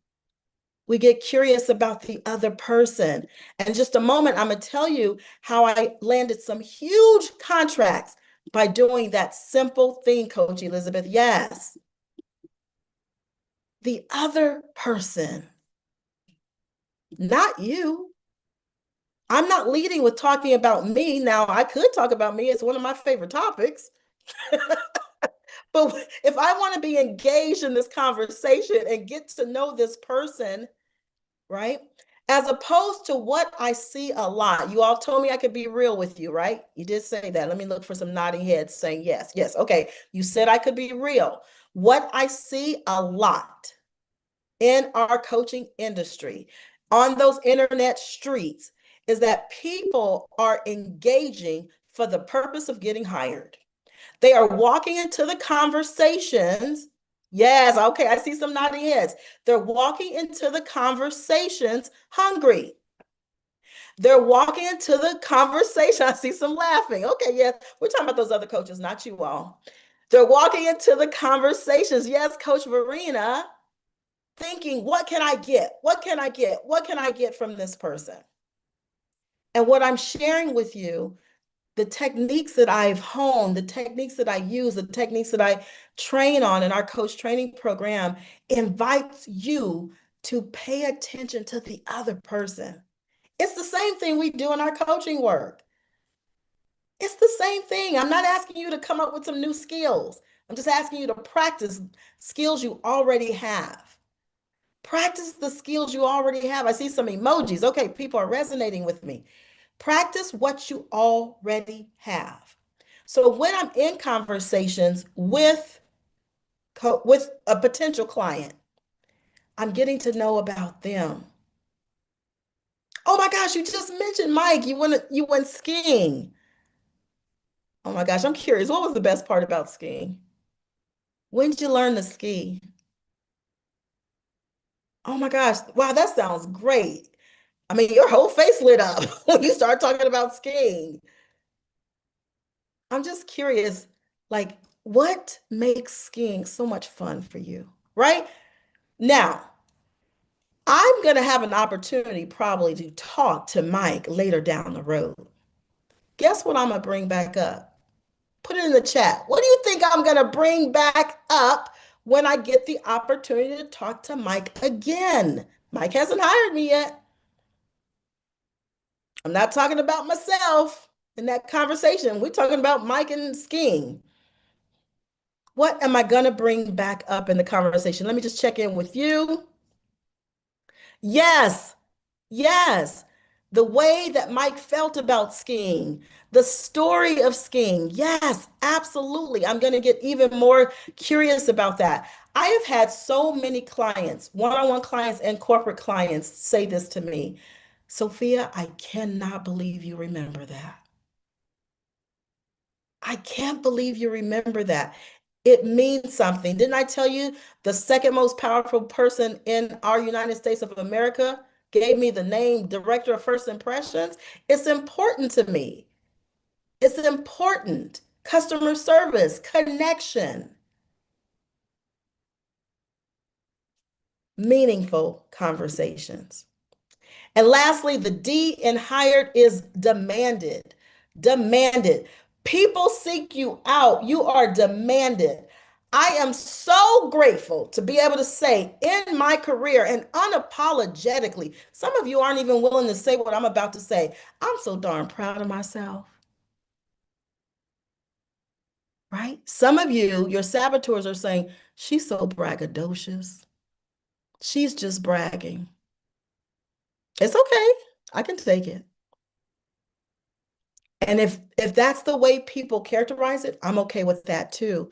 We get curious about the other person. And in just a moment, I'm going to tell you how I landed some huge contracts by doing that simple thing, Coach Elizabeth. Yes. The other person, not you. I'm not leading with talking about me. Now, I could talk about me. It's one of my favorite topics. But if I want to be engaged in this conversation and get to know this person, right? As opposed to what I see a lot. You all told me I could be real with you, right? You did say that. Let me look for some nodding heads saying yes. Yes. Okay. You said I could be real. What I see a lot in our coaching industry, on those internet streets, is that people are engaging for the purpose of getting hired. They are walking into the conversations. Yes, okay, I see some nodding heads. They're walking into the conversations hungry. They're walking into the conversation. I see some laughing. Okay, yeah, we're talking about those other coaches, not you all. They're walking into the conversations. Yes, Coach Verena, thinking, what can I get? What can I get? What can I get from this person? And what I'm sharing with you, the techniques that I've honed, the techniques that I use, the techniques that I train on in our coach training program invites you to pay attention to the other person. It's the same thing we do in our coaching work. It's the same thing. I'm not asking you to come up with some new skills. I'm just asking you to practice skills you already have. Practice the skills you already have. I see some emojis. Okay, people are resonating with me. Practice what you already have. So when I'm in conversations with a potential client, I'm getting to know about them. Oh my gosh, you just mentioned Mike. You went skiing. Oh my gosh, I'm curious. What was the best part about skiing? When did you learn to ski? Oh my gosh. Wow, that sounds great. I mean, your whole face lit up when you start talking about skiing. I'm just curious, like, what makes skiing so much fun for you, right? Now, I'm going to have an opportunity probably to talk to Mike later down the road. Guess what I'm going to bring back up? Put it in the chat. What do you think I'm going to bring back up when I get the opportunity to talk to Mike again? Mike hasn't hired me yet. I'm not talking about myself in that conversation. We're talking about Mike and skiing. What am I going to bring back up in the conversation? Let me just check in with you. Yes, yes. The way that Mike felt about skiing, the story of skiing. Yes, absolutely. I'm going to get even more curious about that. I have had so many clients, one-on-one clients and corporate clients say this to me. Sophia, I cannot believe you remember that. I can't believe you remember that. It means something. Didn't I tell you the second most powerful person in our United States of America gave me the name Director of First Impressions? It's important to me. It's important. Customer service, connection. meaningful conversations. And lastly, the D in hired is demanded. Demanded. People seek you out. You are demanded. I am so grateful to be able to say in my career and unapologetically, some of you aren't even willing to say what I'm about to say. I'm so darn proud of myself, right? Some of you, your saboteurs are saying, she's so braggadocious. She's just bragging. It's okay. I can take it. And if that's the way people characterize it, I'm okay with that too.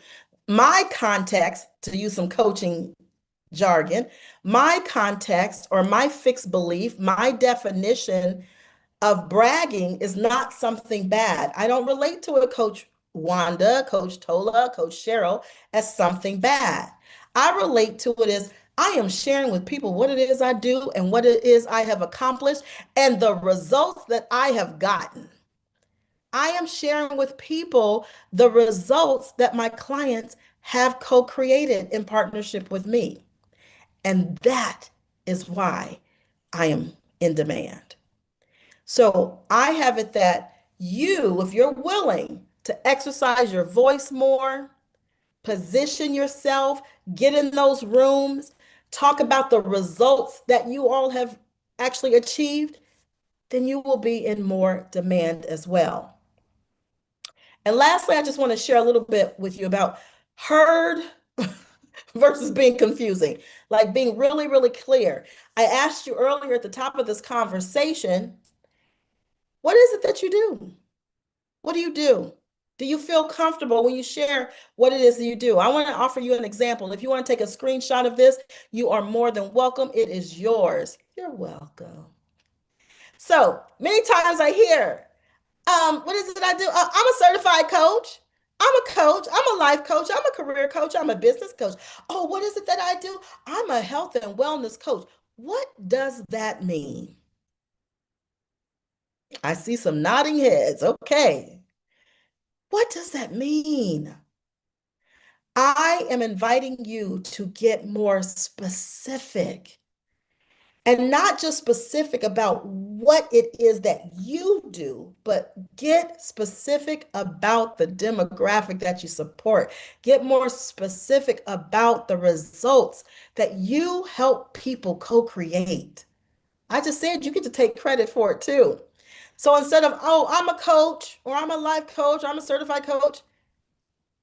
My context, to use some coaching jargon, my context or my fixed belief, my definition of bragging is not something bad. I don't relate to it, Coach Wanda, Coach Tola, Coach Cheryl, as something bad. I relate to it as I am sharing with people what it is I do and what it is I have accomplished and the results that I have gotten. I am sharing with people the results that my clients have co-created in partnership with me. And that is why I am in demand. So I have it that you, if you're willing to exercise your voice more, position yourself, get in those rooms, talk about the results that you all have actually achieved, then you will be in more demand as well. And lastly, I just want to share a little bit with you about heard versus being confusing, like being really, really clear. I asked you earlier at the top of this conversation, what is it that you do? What do you do? Do you feel comfortable when you share what it is that you do? I want to offer you an example. If you want to take a screenshot of this, you are more than welcome. It is yours. You're welcome. So many times I hear, what is it I do? I'm a certified coach. I'm a coach. I'm a life coach. I'm a career coach. I'm a business coach. Oh, what is it that I do? I'm a health and wellness coach. What does that mean? I see some nodding heads. Okay. What does that mean? I am inviting you to get more specific. And not just specific about what it is that you do, but get specific about the demographic that you support. Get more specific about the results that you help people co-create. I just said you get to take credit for it too. So instead of, oh, I'm a coach or I'm a life coach or I'm a certified coach,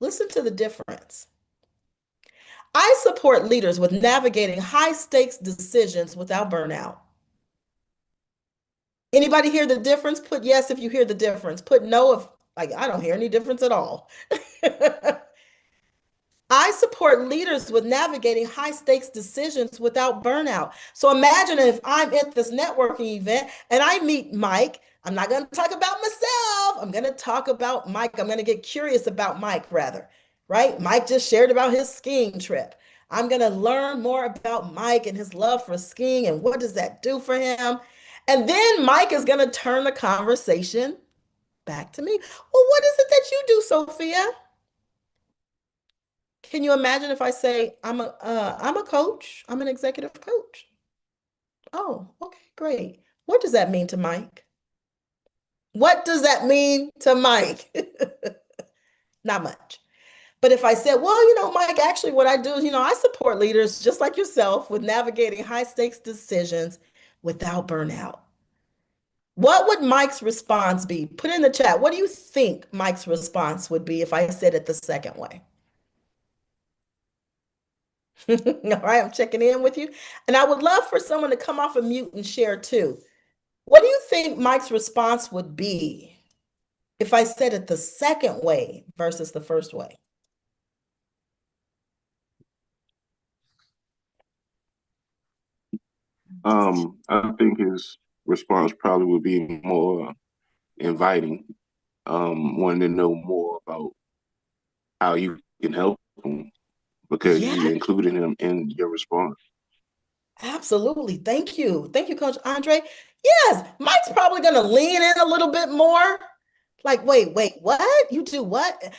listen to the difference. I support leaders with navigating high stakes decisions without burnout. Anybody hear the difference? Put yes if you hear the difference. Put no if like I don't hear any difference at all. I support leaders with navigating high stakes decisions without burnout. So imagine if I'm at this networking event and I meet Mike. I'm not going to talk about myself. I'm going to talk about Mike. I'm going to get curious about Mike rather, right? Mike just shared about his skiing trip. I'm going to learn more about Mike and his love for skiing and what does that do for him. And then Mike is going to turn the conversation back to me. Well, what is it that you do, Sophia? Can you imagine if I say I'm a coach, I'm an executive coach? Oh, okay, great. What does that mean to Mike? What does that mean to Mike? Not much. But if I said, well, Mike, actually what I do is, I support leaders just like yourself with navigating high stakes decisions without burnout. What would Mike's response be? Put in the chat. What do you think Mike's response would be if I said it the second way? All right, I'm checking in with you. And I would love for someone to come off of mute and share too. What do you think Mike's response would be if I said it the second way versus the first way? I think his response probably would be more inviting, wanting to know more about how you can help him because you included him in your response. Absolutely. Thank you. Thank you, Coach Andre. Yes, Mike's probably going to lean in a little bit more. Like, wait, what? You do what?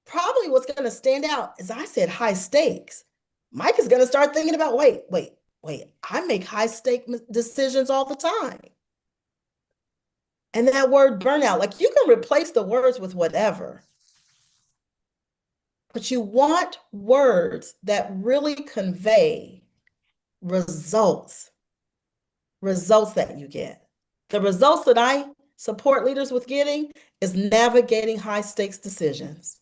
Probably what's going to stand out is I said high stakes. Mike is going to start thinking about, wait, wait, I make high stake decisions all the time. And that word burnout, like you can replace the words with whatever, but you want words that really convey results that you get. The results that I support leaders with getting is navigating high stakes decisions.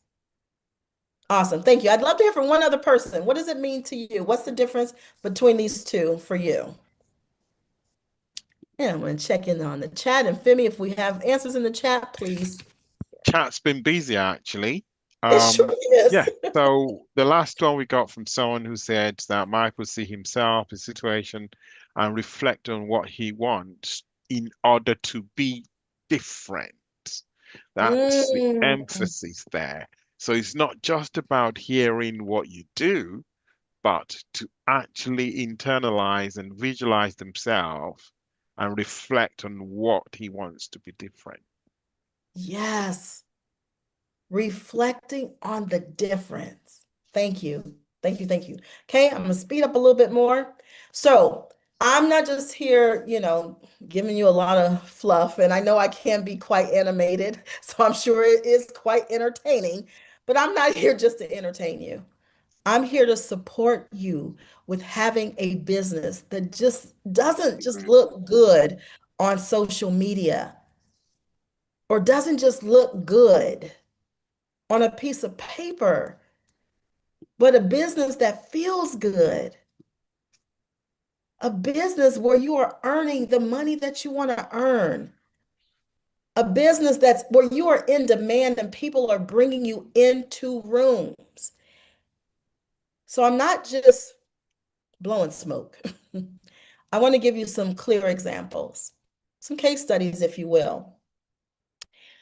Awesome. Thank you. I'd love to hear from one other person. What does it mean to you? What's the difference between these two for you? Yeah, I'm going to check in on the chat. And Femi, if we have answers in the chat, please. Chat's been busy actually. It sure is. Yeah. So the last one we got from someone who said that Michael see himself, his situation, and reflect on what he wants in order to be different. That's the emphasis there. So it's not just about hearing what you do, but to actually internalize and visualize themselves and reflect on what he wants to be different. Yes. Reflecting on the difference. Thank you. Thank you. Thank you. Okay, I'm going to speed up a little bit more. So I'm not just here, giving you a lot of fluff, and I know I can be quite animated, so I'm sure it is quite entertaining, but I'm not here just to entertain you. I'm here to support you with having a business that just doesn't just look good on social media or doesn't just look good on a piece of paper, but a business that feels good. A business where you are earning the money that you want to earn. A business that's where you are in demand and people are bringing you into rooms. So I'm not just blowing smoke. I want to give you some clear examples, some case studies, if you will.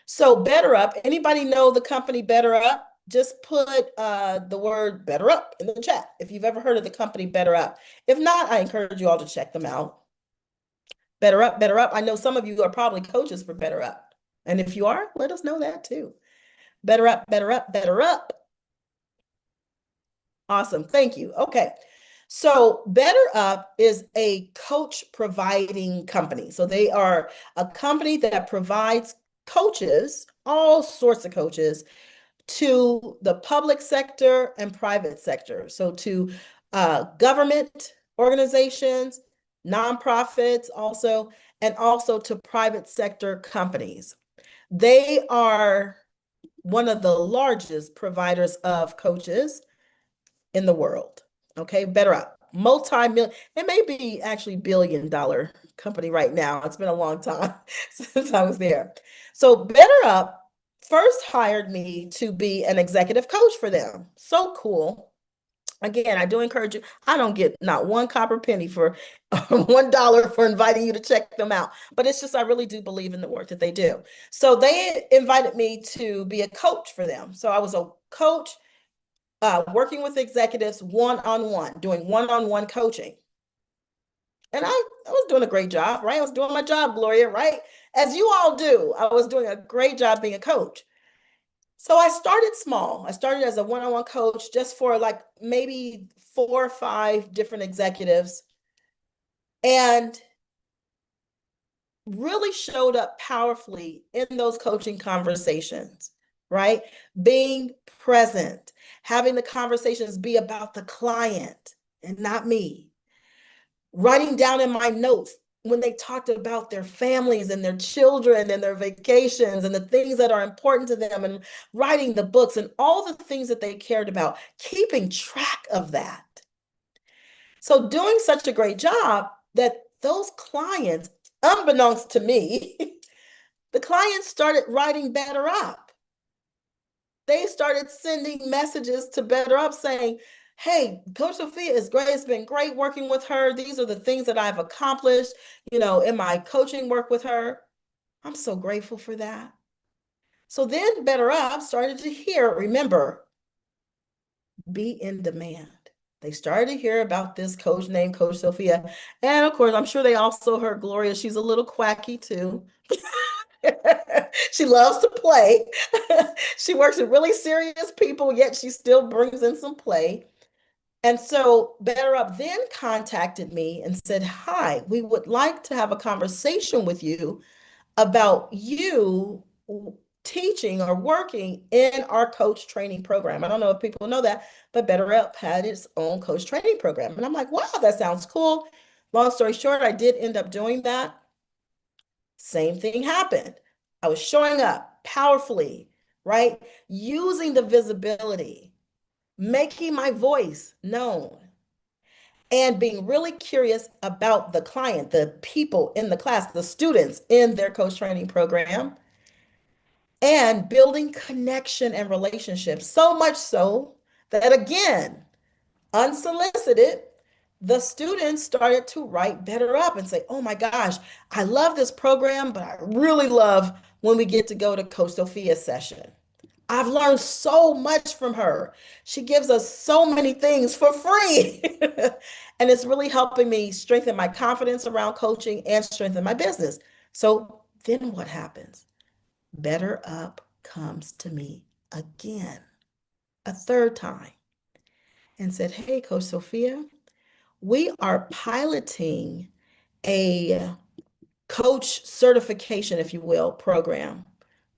So BetterUp, anybody know the company BetterUp? Just put the word BetterUp in the chat if you've ever heard of the company BetterUp. If not, I encourage you all to check them out. BetterUp, BetterUp. I know some of you are probably coaches for BetterUp. And if you are, let us know that too. BetterUp, BetterUp, BetterUp. Awesome. Thank you. Okay. So BetterUp is a coach providing company. So they are a company that provides coaches, all sorts of coaches, to the public sector and private sector. So to government organizations, nonprofits also, and also to private sector companies. They are one of the largest providers of coaches in the world. Okay, BetterUp, multi-million, it may be actually billion-dollar company right now. It's been a long time since I was there. So BetterUp first hired me to be an executive coach for them. So cool. Again, I do encourage you. I don't get not one copper penny for $1 for inviting you to check them out. But it's just, I really do believe in the work that they do. So they invited me to be a coach for them. So I was a coach working with executives one-on-one, doing one-on-one coaching. And I was doing a great job, right? I was doing my job, Gloria, right? As you all do. I was doing a great job being a coach. So I started small. I started as a one-on-one coach just for like maybe 4 or 5 different executives, and really showed up powerfully in those coaching conversations, right? Being present, having the conversations be about the client and not me. Writing down in my notes when they talked about their families and their children and their vacations and the things that are important to them, and writing the books and all the things that they cared about, keeping track of that. So doing such a great job that those clients, unbeknownst to me, the clients started writing BetterUp. They started sending messages to BetterUp saying, hey, Coach Sophia is great. It's been great working with her. These are the things that I've accomplished, in my coaching work with her. I'm so grateful for that. So then BetterUp started to remember, be in demand. They started to hear about this coach named Coach Sophia. And of course, I'm sure they also heard Gloria. She's a little quacky too. She loves to play. She works with really serious people, yet she still brings in some play. And so BetterUp then contacted me and said, hi, we would like to have a conversation with you about you teaching or working in our coach training program. I don't know if people know that, but BetterUp had its own coach training program. And I'm like, wow, that sounds cool. Long story short, I did end up doing that. Same thing happened. I was showing up powerfully, right? Using the visibility, making my voice known, and being really curious about the client, the people in the class, the students in their coach training program, and building connection and relationships. So much so that, again, unsolicited, the students started to write BetterUp and say, oh my gosh, I love this program, but I really love when we get to go to Coach Sophia's session. I've learned so much from her. She gives us so many things for free. And it's really helping me strengthen my confidence around coaching and strengthen my business. So then what happens? BetterUp comes to me again, a third time, and said, hey, Coach Sophia, we are piloting a coach certification, if you will, program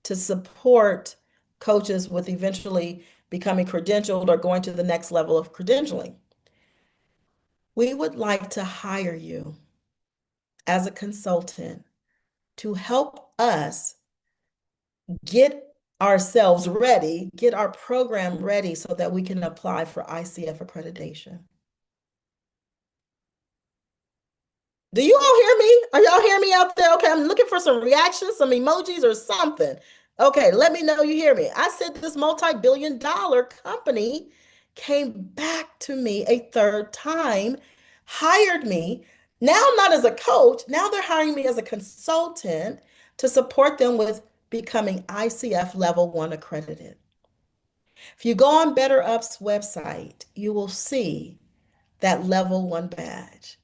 to support coaches with eventually becoming credentialed or going to the next level of credentialing. We would like to hire you as a consultant to help us get ourselves ready, get our program ready so that we can apply for ICF accreditation. Do you all hear me? Are y'all hearing me out there? Okay, I'm looking for some reactions, some emojis or something. Okay, let me know you hear me. I said this multi-billion-dollar company came back to me a third time, hired me. Now, not as a coach, now they're hiring me as a consultant to support them with becoming ICF Level 1 accredited. If you go on BetterUp's website, you will see that Level 1 badge.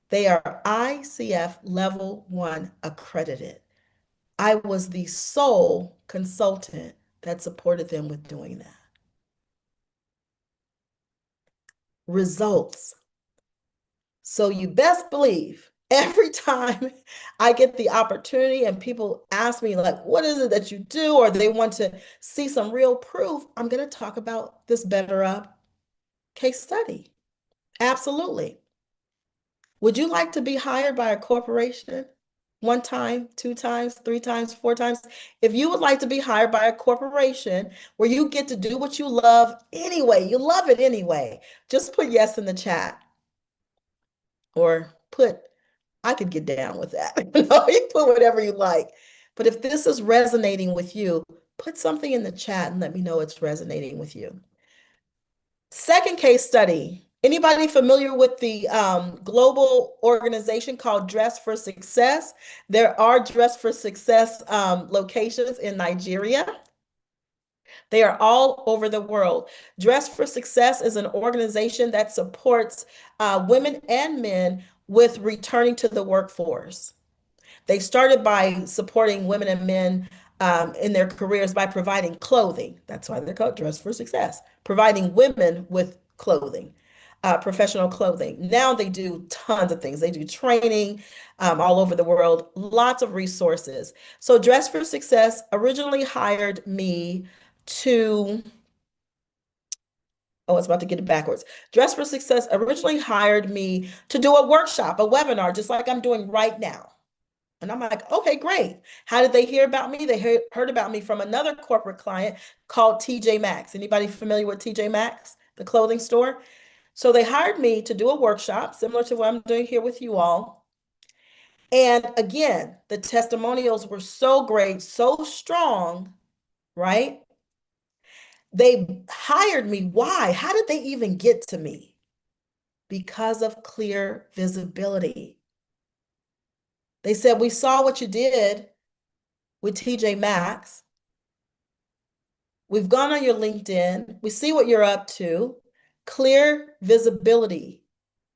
They are ICF Level 1 accredited. I was the sole consultant that supported them with doing that. Results. So you best believe every time I get the opportunity and people ask me, like, what is it that you do? Or they want to see some real proof, I'm going to talk about this BetterUp case study. Absolutely. Would you like to be hired by a corporation? One time, two times, three times, four times. If you would like to be hired by a corporation where you get to do what you love anyway, you love it anyway, just put yes in the chat or put, I could get down with that. You put whatever you like. But if this is resonating with you, put something in the chat and let me know it's resonating with you. Second case study. Anybody familiar with the global organization called Dress for Success? There are Dress for Success locations in Nigeria. They are all over the world. Dress for Success is an organization that supports women and men with returning to the workforce. They started by supporting women and men in their careers by providing clothing. That's why they're called Dress for Success, providing women with clothing, professional clothing. Now they do tons of things. They do training all over the world, lots of resources. So Dress for Success originally hired me to, oh, I was about to get it backwards. Dress for Success originally hired me to do a workshop, a webinar, just like I'm doing right now. And I'm like, okay, great. How did they hear about me? They heard about me from another corporate client called TJ Maxx. Anybody familiar with TJ Maxx, the clothing store? So they hired me to do a workshop similar to what I'm doing here with you all. And again, the testimonials were so great, so strong, right? They hired me. Why? How did they even get to me? Because of clear visibility. They said, we saw what you did with TJ Maxx. We've gone on your LinkedIn. We see what you're up to. Clear visibility.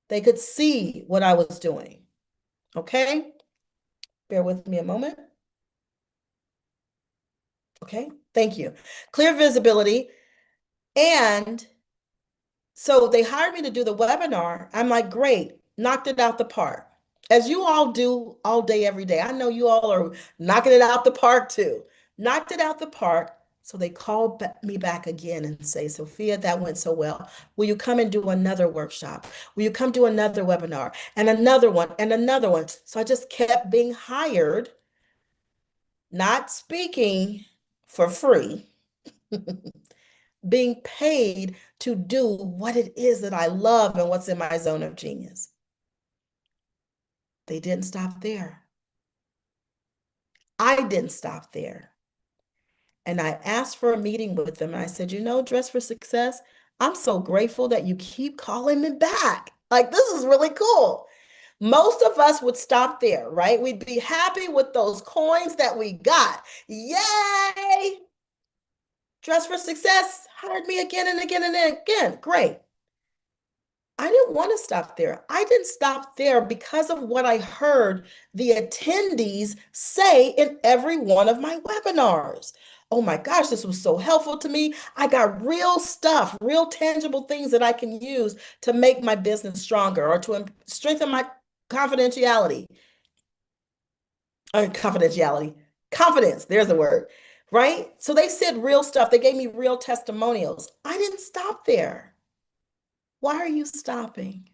They could see what I was doing. Okay? Bear with me a moment. Okay, thank you. Clear visibility. And So they hired me to do the webinar. I'm like, great, knocked it out the park. As you all do all day, every day. I know you all are knocking it out the park too. Knocked it out the park. So they called me back again and say, Sophia, that went so well. Will you come and do another workshop? Will you come do another webinar and another one and another one? So I just kept being hired, not speaking for free, being paid to do what it is that I love and what's in my zone of genius. They didn't stop there. I didn't stop there. And I asked for a meeting with them. And I said, you know, Dress for Success, I'm so grateful that you keep calling me back. Like, this is really cool. Most of us would stop there, right? We'd be happy with those coins that we got. Yay! Dress for Success hired me again and again and again. Great. I didn't want to stop there. I didn't stop there because of what I heard the attendees say in every one of my webinars. Oh my gosh, this was so helpful to me. I got real stuff, real tangible things that I can use to make my business stronger or to strengthen my confidentiality. Confidence, there's the word, right? So they said real stuff. They gave me real testimonials. I didn't stop there. Why are you stopping?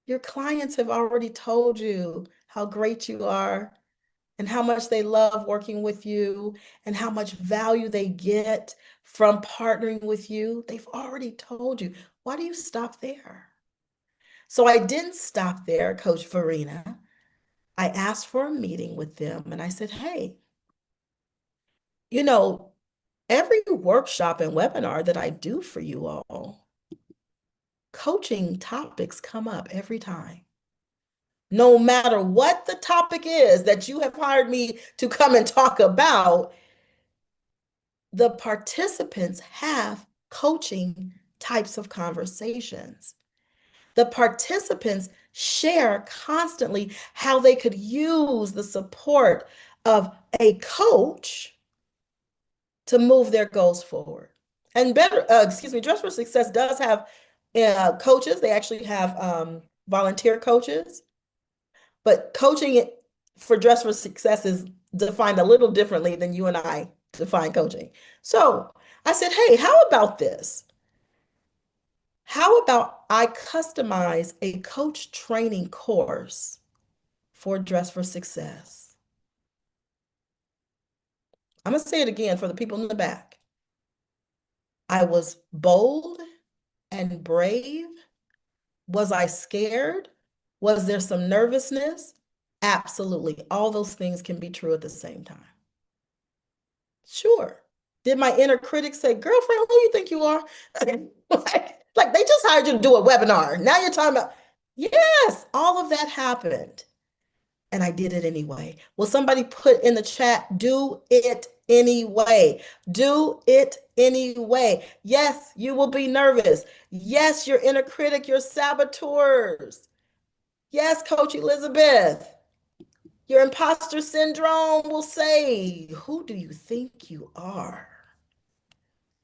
Your clients have already told you how great you are and how much they love working with you and how much value they get from partnering with you. They've already told you. Why do you stop there? So I didn't stop there, Coach Farina. I asked for a meeting with them and I said, hey, you know, every workshop and webinar that I do for you all, coaching topics come up every time. No matter what the topic is that you have hired me to come and talk about, the participants have coaching types of conversations. The participants share constantly how they could use the support of a coach to move their goals forward. And Dress for Success does have coaches. They actually have volunteer coaches. But coaching for Dress for Success is defined a little differently than you and I define coaching. So I said, hey, how about this? How about I customize a coach training course for Dress for Success? I'm going to say it again for the people in the back. I was bold and brave. Was I scared? Was there some nervousness? Absolutely. All those things can be true at the same time. Sure. Did my inner critic say, girlfriend, who you think you are? like they just hired you to do a webinar. Now you're talking about, yes, all of that happened. And I did it anyway. Will somebody put in the chat, do it anyway? Do it anyway. Yes, you will be nervous. Yes, your inner critic, your saboteurs. Yes, Coach Elizabeth. Your imposter syndrome will say, who do you think you are?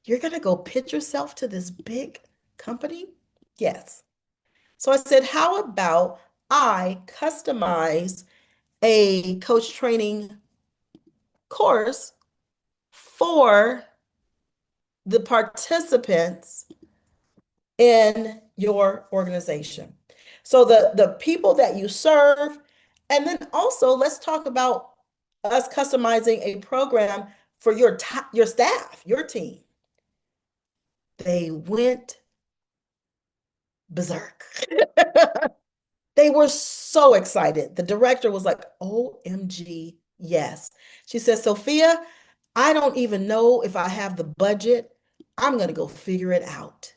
You're going to go pitch yourself to this big company? Yes. So I said, how about I customize a coach training course for the participants in your organization? So the people that you serve, and then also let's talk about us customizing a program for your staff, your team. They went berserk. They were so excited. The director was like, OMG, yes. She said, Sophia, I don't even know if I have the budget. I'm going to go figure it out.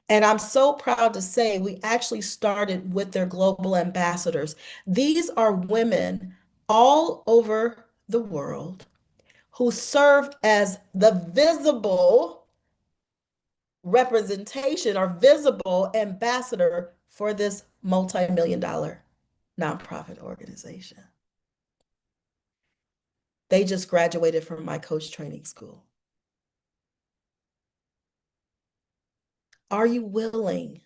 And I'm so proud to say we actually started with their global ambassadors. These are women all over the world who served as the visible representation or visible ambassador for this multi-million-dollar nonprofit organization. They just graduated from my coach training school. Are you willing?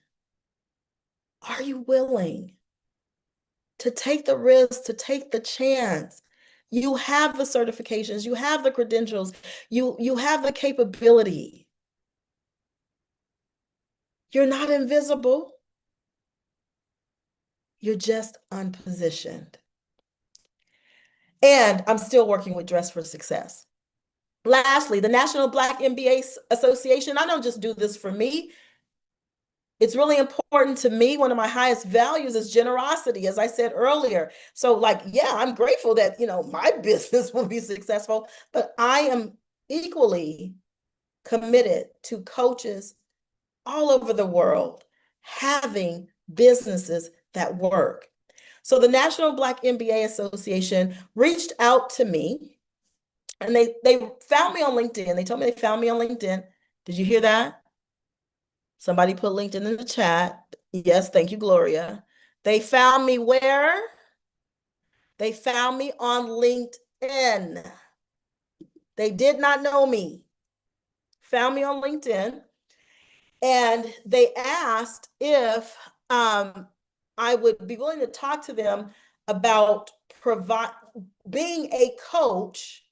Are you willing to take the risk, to take the chance? You have the certifications, you have the credentials, you have the capability. You're not invisible. You're just unpositioned. And I'm still working with Dress for Success. Lastly, the National Black MBA Association. I don't just do this for me. It's really important to me. One of my highest values is generosity, as I said earlier. So like, yeah, I'm grateful that, my business will be successful, but I am equally committed to coaches all over the world having businesses that work. So the National Black MBA Association reached out to me, and they found me on LinkedIn. They told me they found me on LinkedIn. Did you hear that? Somebody put LinkedIn in the chat. Yes, thank you, Gloria. They found me where? They found me on LinkedIn. They did not know me. Found me on LinkedIn. And they asked if I would be willing to talk to them about being a coach.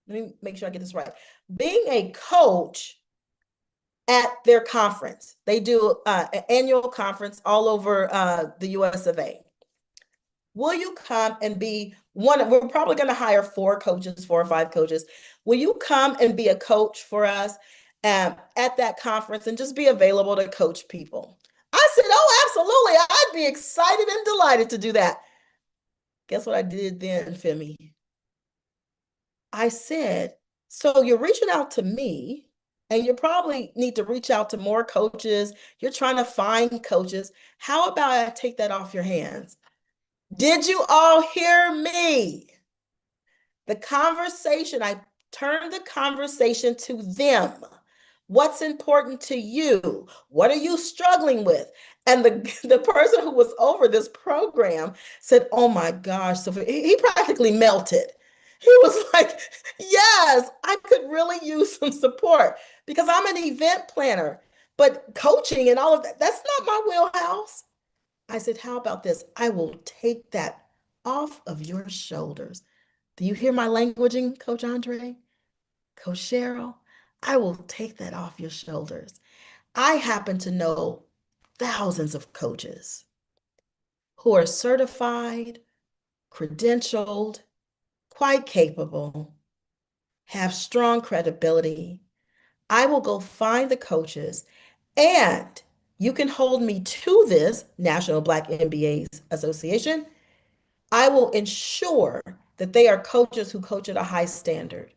Let me make sure I get this right. Being a coach at their conference. They do an annual conference all over the US of A. Will you come and be one? We're probably going to hire 4 or 5 coaches. Will you come and be a coach for us at that conference and just be available to coach people? I said, oh, absolutely. I'd be excited and delighted to do that. Guess what I did then, Femi? I said, so you're reaching out to me, and you probably need to reach out to more coaches. You're trying to find coaches. How about I take that off your hands? Did you all hear me? The conversation, I turned the conversation to them. What's important to you? What are you struggling with? And the person who was over this program said, oh my gosh, so he practically melted. He was like, yes, I could really use some support because I'm an event planner, but coaching and all of that, that's not my wheelhouse. I said, how about this? I will take that off of your shoulders. Do you hear my languaging, Coach Andre? Coach Cheryl? I will take that off your shoulders. I happen to know thousands of coaches who are certified, credentialed, quite capable, have strong credibility. I will go find the coaches, and you can hold me to this, National Black MBAs Association. I will ensure that they are coaches who coach at a high standard.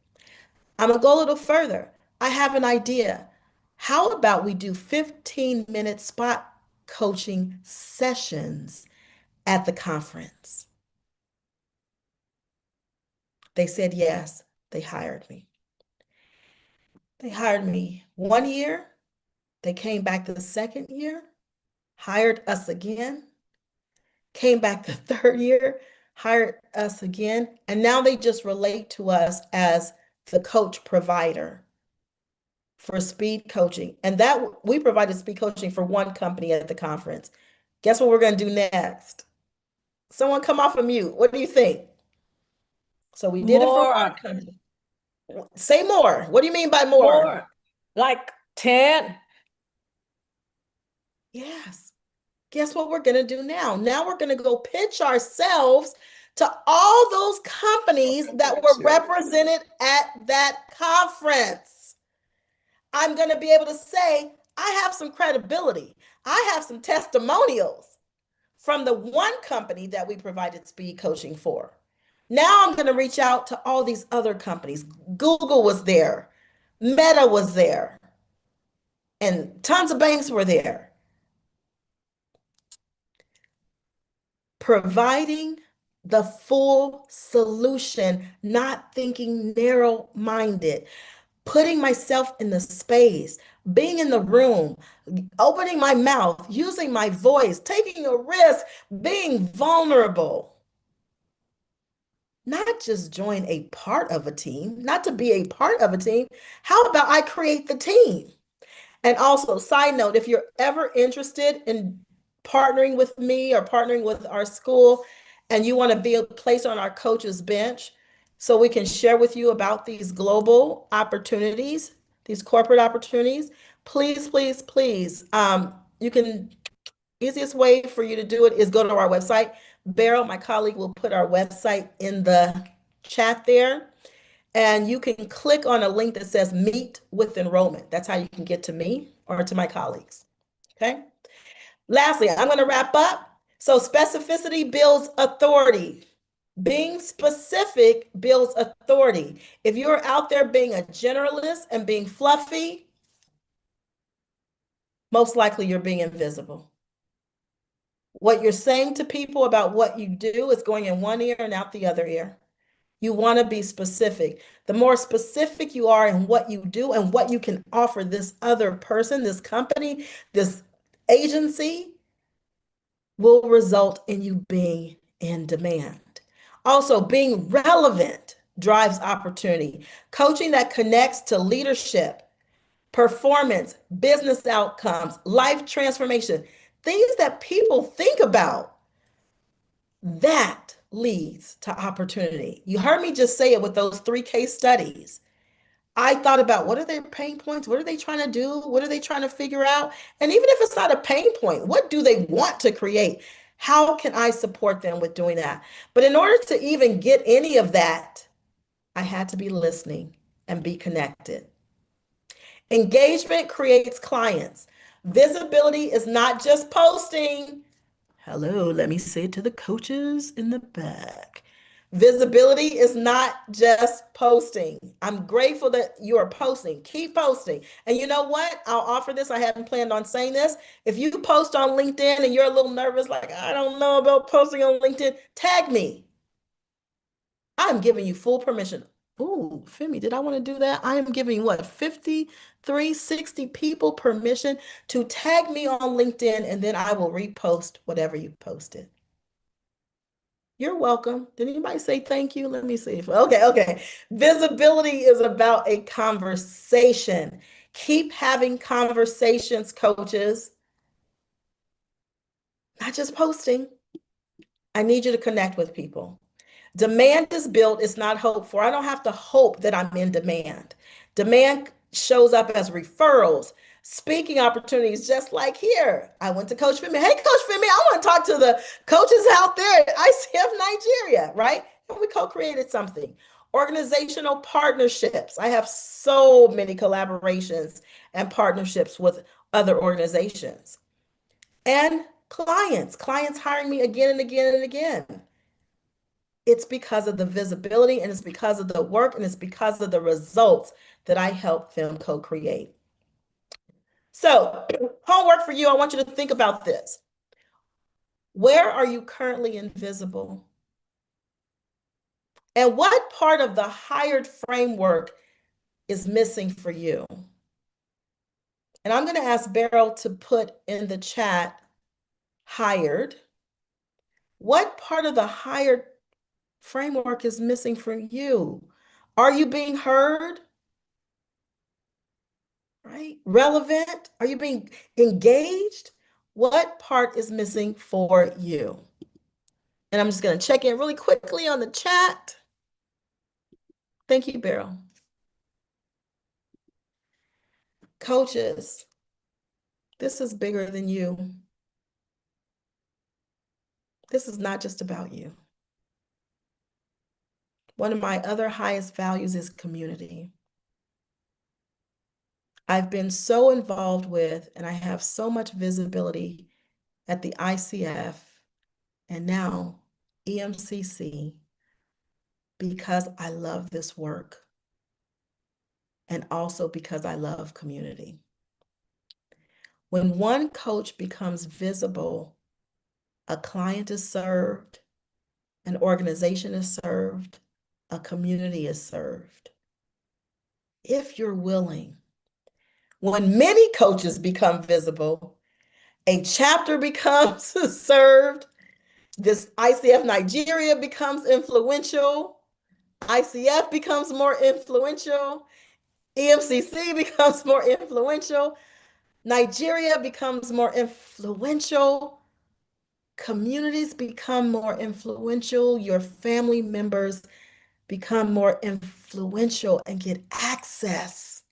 I'm going to go a little further. I have an idea. How about we do 15-minute spot coaching sessions at the conference? They said yes. They hired me. They hired me 1 year. They came back the second year, hired us again, came back the third year, hired us again, and now they just relate to us as the coach provider for speed coaching. And that we provided speed coaching for one company at the conference. Guess what we're going to do next? Someone come off of mute. What do you think? So we did it for one More, company. Say more. What do you mean by more? more, like 10. Yes. Guess what we're going to do now? Now we're going to go pitch ourselves to all those companies that were represented at that conference. I'm going to be able to say, I have some credibility. I have some testimonials from the one company that we provided speed coaching for. Now I'm going to reach out to all these other companies. Google was there, Meta was there, and tons of banks were there. Providing the full solution, not thinking narrow-minded, putting myself in the space, being in the room, opening my mouth, using my voice, taking a risk, being vulnerable. Not just join a part of a team, not to be a part of a team. How about I create the team? And also, side note, if you're ever interested in partnering with me or partnering with our school and you want to be placed on our coaches bench so we can share with you about these global opportunities, these corporate opportunities, please, please, please, you can, easiest way for you to do it is go to our website. Beryl, my colleague, will put our website in the chat there. And you can click on a link that says Meet with Enrollment. That's how you can get to me or to my colleagues. Okay. Lastly, I'm going to wrap up. So specificity builds authority. Being specific builds authority. If you're out there being a generalist and being fluffy, most likely you're being invisible. What you're saying to people about what you do is going in one ear and out the other ear. You want to be specific. The more specific you are in what you do and what you can offer this other person, this company, this agency, will result in you being in demand. Also, being relevant drives opportunity. Coaching that connects to leadership, performance, business outcomes, life transformation, things that people think about, that leads to opportunity. You heard me just say it with those 3 case studies. I thought about what are their pain points? What are they trying to do? What are they trying to figure out? And even if it's not a pain point, what do they want to create? How can I support them with doing that? But in order to even get any of that, I had to be listening and be connected. Engagement creates clients. Visibility is not just posting. Hello, let me say it to the coaches in the back. Visibility is not just posting. I'm grateful that you are posting. Keep posting. And you know what? I'll offer this. I hadn't planned on saying this. If you post on LinkedIn and you're a little nervous, like, I don't know about posting on LinkedIn, tag me. I'm giving you full permission. Ooh, Femi, did I want to do that? I am giving what, 53, 60 people permission to tag me on LinkedIn, and then I will repost whatever you posted. You're welcome. Did anybody say thank you? Let me see. Okay. Visibility is about a conversation. Keep having conversations, coaches. Not just posting. I need you to connect with people. Demand is built, it's not hoped for. I don't have to hope that I'm in demand. Demand shows up as referrals, speaking opportunities, just like here. I went to Coach Femi. Hey, Coach Femi, I want to talk to the coaches out there at ICF Nigeria, right? And we co-created something. Organizational partnerships. I have so many collaborations and partnerships with other organizations. And clients hiring me again and again and again. It's because of the visibility, and it's because of the work, and it's because of the results that I help them co-create. So, homework for you, I want you to think about this. Where are you currently invisible? And what part of the hired framework is missing for you? And I'm going to ask Beryl to put in the chat, hired. What part of the hired framework is missing for you? Are you being heard? Right? Relevant? Are you being engaged? What part is missing for you? And I'm just going to check in really quickly on the chat. Thank you, Beryl. Coaches, this is bigger than you. This is not just about you. One of my other highest values is community. I've been so involved with, and I have so much visibility at the ICF and now EMCC because I love this work and also because I love community. When one coach becomes visible, a client is served, an organization is served, a community is served. If you're willing, when many coaches become visible, a chapter becomes served, this ICF Nigeria becomes influential, ICF becomes more influential, EMCC becomes more influential, Nigeria becomes more influential, communities become more influential, your family members become more influential and get access.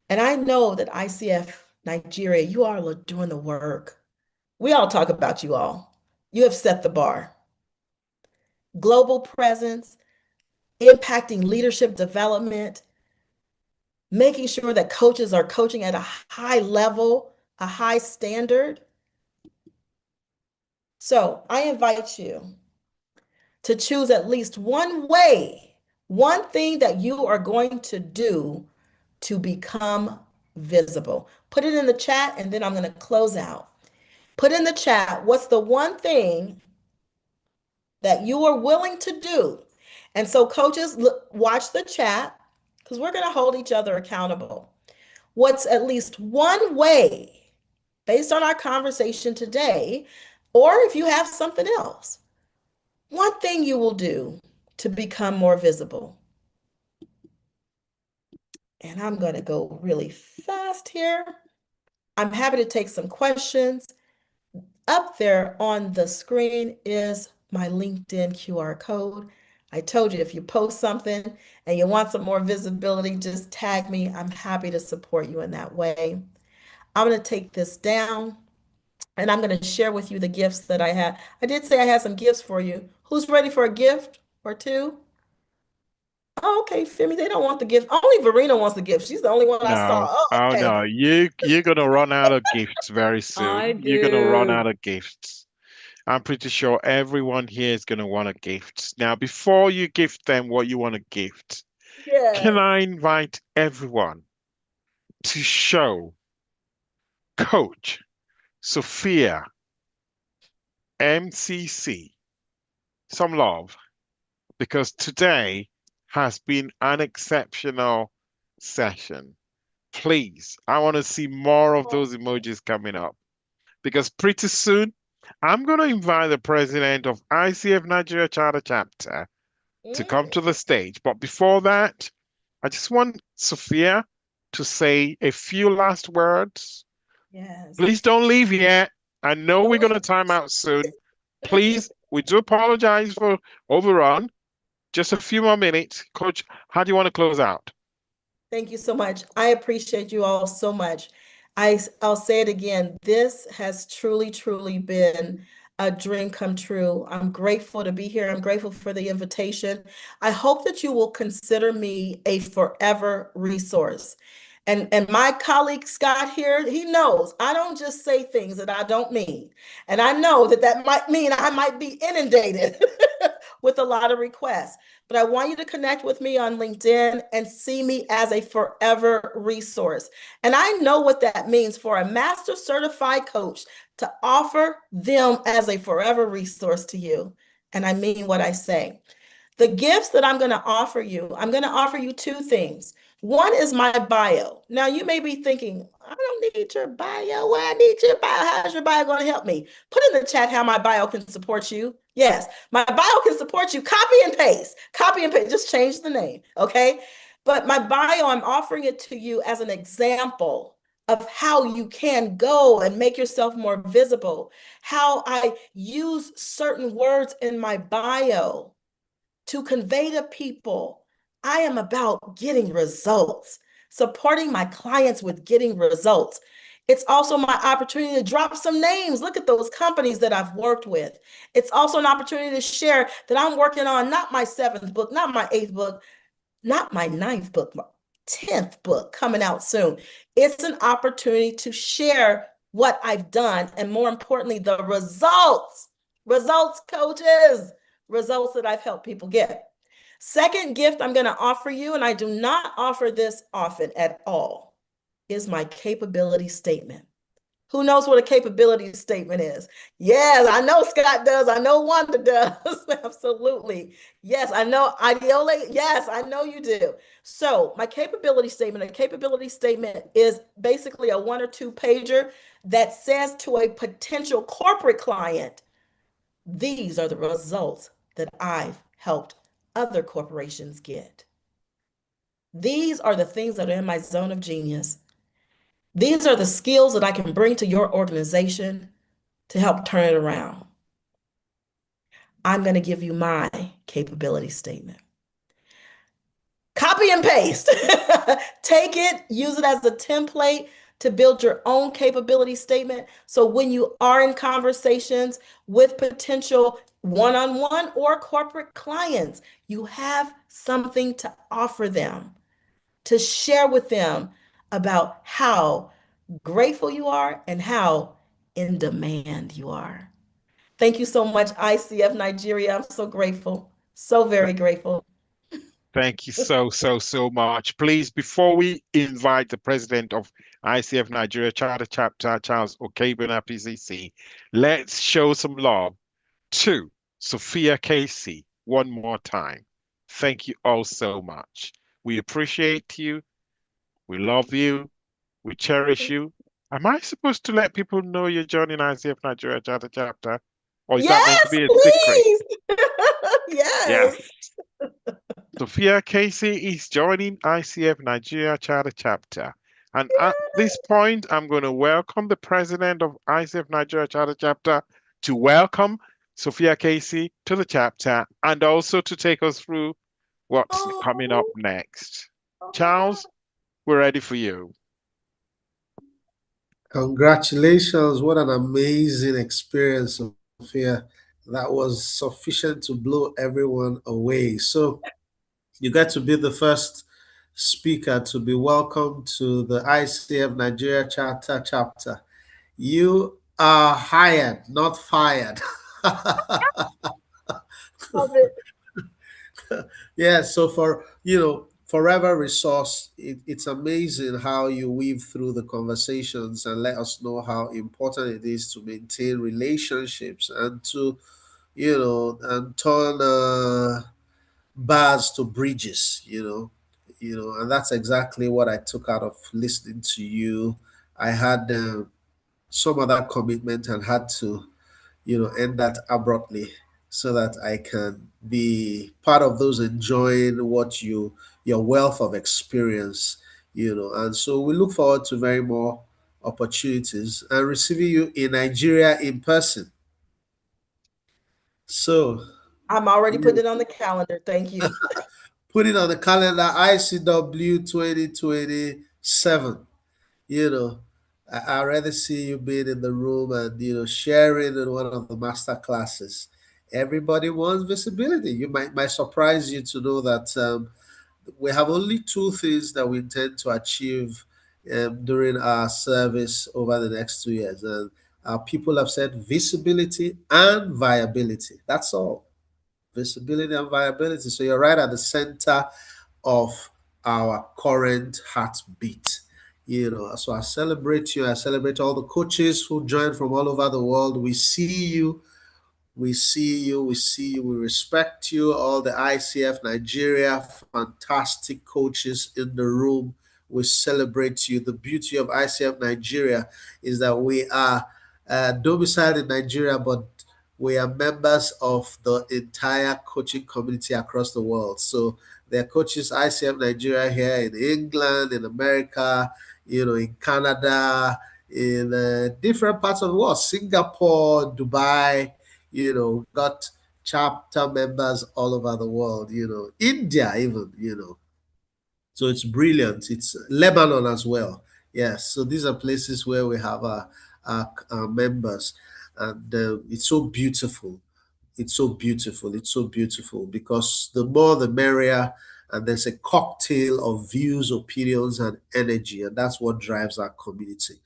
And I know that ICF Nigeria, you all are doing the work. We all talk about you all. You have set the bar. Global presence, impacting leadership development, making sure that coaches are coaching at a high level, a high standard. So I invite you to choose at least one way, one thing that you are going to do to become visible. Put it in the chat and then I'm going to close out. Put in the chat, what's the one thing that you are willing to do? And so coaches, watch the chat because we're going to hold each other accountable. What's at least one way, based on our conversation today, or if you have something else, one thing you will do to become more visible? And I'm going to go really fast here. I'm happy to take some questions. Up there on the screen is my LinkedIn QR code. I told you if you post something and you want some more visibility, just tag me. I'm happy to support you in that way. I'm going to take this down and I'm going to share with you the gifts that I had. I did say I had some gifts for you. Who's ready for a gift or two? Oh, okay, Femi, they don't want the gift. Only Verena wants the gift. She's the only one I No, saw. Oh, oh okay. no, you're gonna run out of gifts very I soon. You're gonna run do. out of gifts. I'm pretty sure everyone here is gonna want a gift. Now, before you gift them what you want to gift, can Yes. I invite everyone to show Coach Sophia MCC some love because today has been an exceptional session. Please, I want to see more of those emojis coming up because pretty soon I'm going to invite the president of ICF Nigeria Charter Chapter to come to the stage. But before that, I just want Sophia to say a few last words. Yes. Please don't leave yet. I know we're going to time out soon. Please, we do apologize for overrun. Just a few more minutes. Coach, how do you want to close out? Thank you so much. I appreciate you all so much. I'll say it again. This has truly, truly been a dream come true. I'm grateful to be here. I'm grateful for the invitation. I hope that you will consider me a forever resource. And my colleague Scott here, he knows I don't just say things that I don't mean. And I know that that might mean I might be inundated with a lot of requests. But I want you to connect with me on LinkedIn and see me as a forever resource. And I know what that means for a master certified coach to offer them as a forever resource to you. And I mean what I say. The gifts that I'm going to offer you two things. One is my bio. Now, you may be thinking, I don't need your bio. Why I need your bio? How's your bio going to help me? Put in the chat how my bio can support you. Yes, my bio can support you. Copy and paste. Copy and paste. Just change the name, okay? But my bio, I'm offering it to you as an example of how you can go and make yourself more visible, how I use certain words in my bio to convey to people, I am about getting results, supporting my clients with getting results. It's also my opportunity to drop some names. Look at those companies that I've worked with. It's also an opportunity to share that I'm working on not my 7th book, not my 8th book, not my 9th book, my 10th book coming out soon. It's an opportunity to share what I've done and more importantly, the results, coaches, results that I've helped people get. Second gift I'm going to offer you, and I do not offer this often at all, is my capability statement. Who knows what a capability statement is? Yes, I know Scott does. I know Wanda does. Absolutely. Yes, I know Ideola. Yes, I know you do. So my capability statement, a capability statement is basically a 1 or 2 pager that says to a potential corporate client, these are the results that I've helped other corporations get. These are the things that are in my zone of genius. These are the skills that I can bring to your organization to help turn it around. I'm going to give you my capability statement. Copy and paste. Take it, use it as a template to build your own capability statement. So when you are in conversations with potential one-on-one or corporate clients, you have something to offer them, to share with them about how grateful you are and how in demand you are. Thank you so much, ICF Nigeria. I'm so grateful, so very grateful. Thank you so much. Please, before we invite the president of ICF Nigeria Charter Chapter, Charles Okebona PCC, let's show some love to Sophia Casey one more time. Thank you all so much. We appreciate you. We love you. We cherish you. Am I supposed to let people know you're joining ICF Nigeria Charter Chapter? Or is that meant to Yes, be a secret? please. Yes. Yes. Sophia Casey is joining ICF Nigeria Charter Chapter. And at this point, I'm going to welcome the president of ICF Nigeria Charter Chapter to welcome Sophia Casey to the chapter and also to take us through what's coming up next. Charles, we're ready for you. Congratulations. What an amazing experience, Sophia. That was sufficient to blow everyone away. So you got to be the first speaker to be welcomed to the ICF Nigeria Charter Chapter. You are hired, not fired. Love it. Yeah, so for Forever Resource, it's amazing how you weave through the conversations and let us know how important it is to maintain relationships and to and turn bars to bridges, and that's exactly what I took out of listening to you. I had some other commitment and had to end that abruptly so that I can be part of those enjoying your wealth of experience, And so we look forward to very more opportunities and receiving you in Nigeria in person. So I'm already putting it on the calendar. Thank you. put it on the calendar, ICW 2027. I'd rather see you being in the room and sharing in one of the master classes. Everybody wants visibility. You might surprise you to know that we have only two things that we intend to achieve during our service over the next 2 years, and our people have said visibility and viability. That's all. Visibility and viability. So you're right at the center of our current heartbeat. So I celebrate you. I celebrate all the coaches who joined from all over the world. We see you. We see you. We see you. We respect you. All the ICF Nigeria, fantastic coaches in the room. We celebrate you. The beauty of ICF Nigeria is that we are domiciled in Nigeria, but we are members of the entire coaching community across the world. So there are coaches ICF Nigeria here in England, in America, in Canada, in different parts of the world, Singapore, Dubai, got chapter members all over the world, India even, So it's brilliant. It's Lebanon as well. Yes. So these are places where we have our members. And it's so beautiful. It's so beautiful. It's so beautiful because the more the merrier, and there's a cocktail of views, opinions, and energy, and that's what drives our community.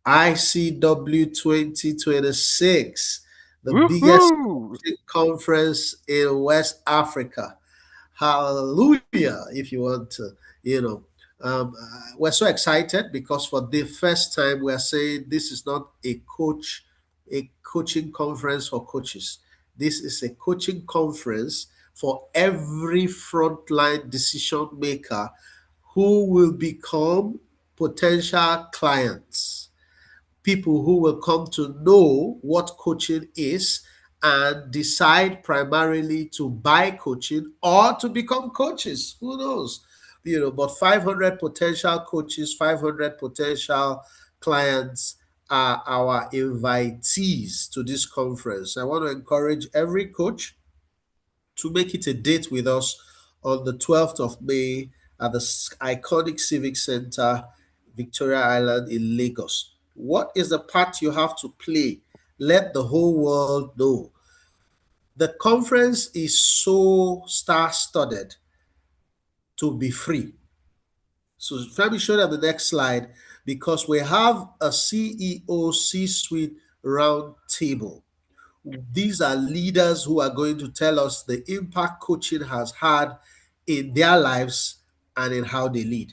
ICW 2026, the biggest conference in West Africa. Hallelujah, if you want to, we're so excited because for the first time we're saying this is not a coaching conference for coaches. This is a coaching conference for every frontline decision maker who will become potential clients, people who will come to know what coaching is and decide primarily to buy coaching or to become coaches. Who knows? but 500 potential coaches, 500 potential clients are our invitees to this conference. I want to encourage every coach to make it a date with us on the 12th of May at the iconic Civic Center, Victoria Island in Lagos. What is the part you have to play? Let the whole world know. The conference is so star-studded to be free. So let me show them the next slide, because we have a CEO C-suite round table. These are leaders who are going to tell us the impact coaching has had in their lives and in how they lead.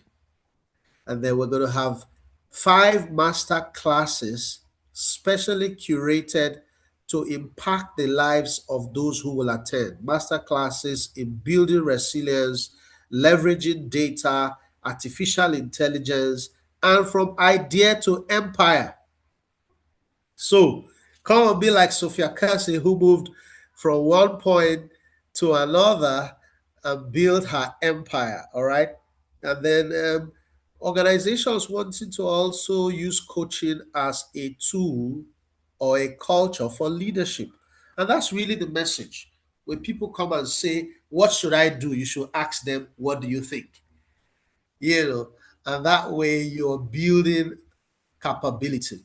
And then we're going to have 5 master classes specially curated to impact the lives of those who will attend. Master classes in building resilience, leveraging data, artificial intelligence, and from idea to empire. So come and be like Sophia Casey, who moved from one point to another and built her empire. All right. And then organizations wanting to also use coaching as a tool or a culture for leadership. And that's really the message. When people come and say, what should I do? You should ask them, what do you think? And that way you're building capability.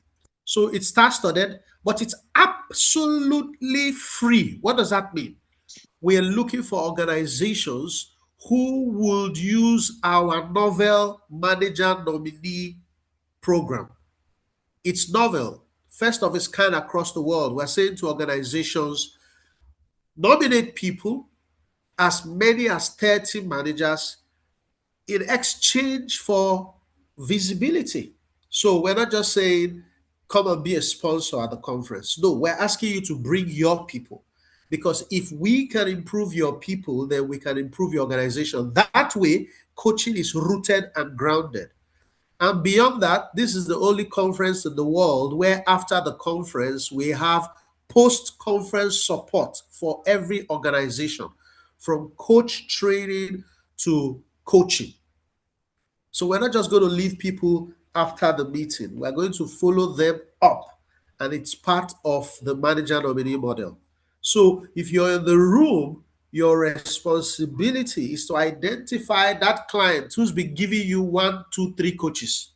So it's star-studded, but it's absolutely free. What does that mean? We're looking for organizations who would use our novel manager nominee program. It's novel, first of its kind across the world. We're saying to organizations, nominate people, as many as 30 managers, in exchange for visibility. So we're not just saying, come and be a sponsor at the conference. No, we're asking you to bring your people. Because if we can improve your people, then we can improve your organization. That way, coaching is rooted and grounded. And beyond that, this is the only conference in the world where after the conference, we have post-conference support for every organization, from coach training to coaching. So we're not just going to leave people after the meeting. We're going to follow them up. And it's part of the manager nominee model. So if you're in the room, your responsibility is to identify that client who's been giving you 1, 2, 3 coaches.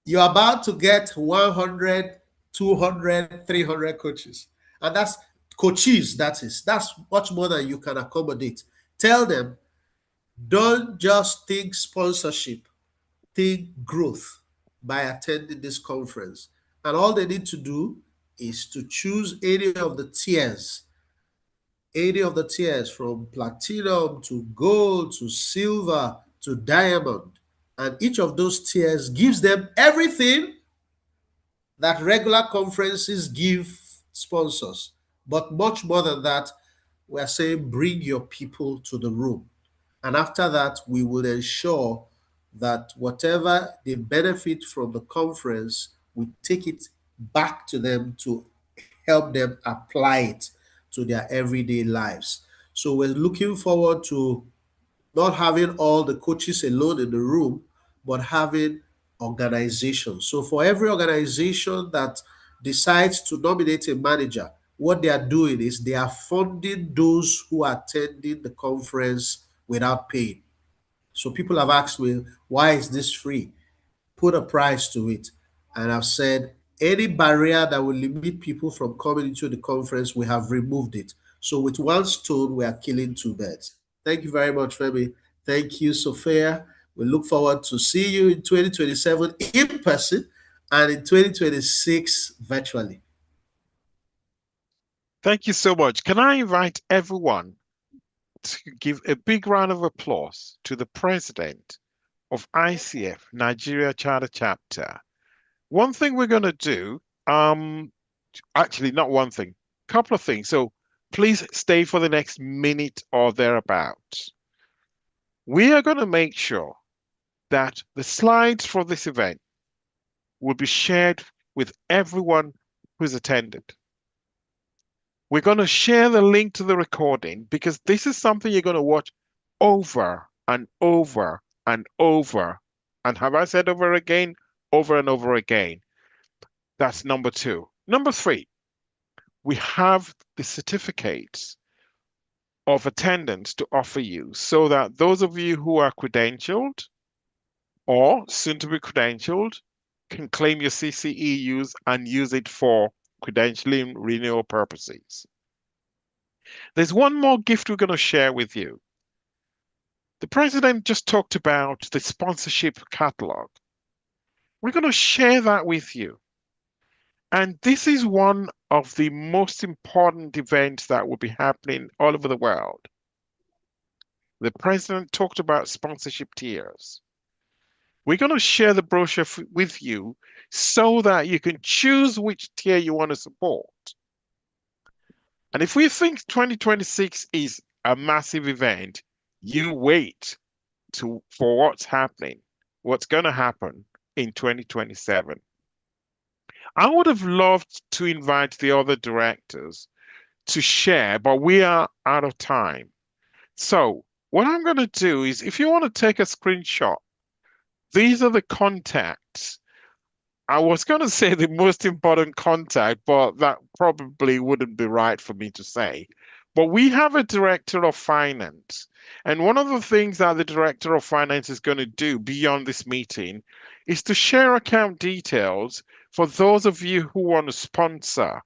You're about to get 100, 200, 300 coaches. And that's coaches, that's much more than you can accommodate. Tell them, don't just think sponsorship, think growth by attending this conference. And all they need to do is to choose any of the tiers from platinum to gold to silver to diamond. And each of those tiers gives them everything that regular conferences give sponsors. But much more than that, we're saying bring your people to the room. And after that, we will ensure that whatever they benefit from the conference, we take it back to them to help them apply it to their everyday lives. So we're looking forward to not having all the coaches alone in the room, but having organizations. So for every organization that decides to nominate a manager, what they are doing is they are funding those who are attending the conference without paying. So people have asked me, why is this free? Put a price to it. And I've said, any barrier that will limit people from coming into the conference, we have removed it. So with one stone, we are killing 2 birds. Thank you very much, Femi. Thank you, Sophia. We look forward to see you in 2027 in person and in 2026 virtually. Thank you so much. Can I invite everyone to give a big round of applause to the president of ICF, Nigeria Charter Chapter. One thing we're going to do, actually not one thing, couple of things. So please stay for the next minute or thereabouts. We are going to make sure that the slides for this event will be shared with everyone who's attended. We're going to share the link to the recording because this is something you're going to watch over and over and over. And have I said over again? Over and over again. That's number 2. Number 3, we have the certificates of attendance to offer you so that those of you who are credentialed or soon to be credentialed can claim your CCEUs and use it for credentialing renewal purposes. There's one more gift we're going to share with you. The president just talked about the sponsorship catalog. We're going to share that with you. And this is one of the most important events that will be happening all over the world. The president talked about sponsorship tiers. We're going to share the brochure with you so that you can choose which tier you want to support. And if we think 2026 is a massive event, you wait for what's happening, what's going to happen in 2027. I would have loved to invite the other directors to share, but we are out of time. So what I'm going to do is, if you want to take a screenshot, these are the contacts. I was going to say the most important contact, but that probably wouldn't be right for me to say. But we have a director of finance. And one of the things that the director of finance is going to do beyond this meeting is to share account details for those of you who want to sponsor.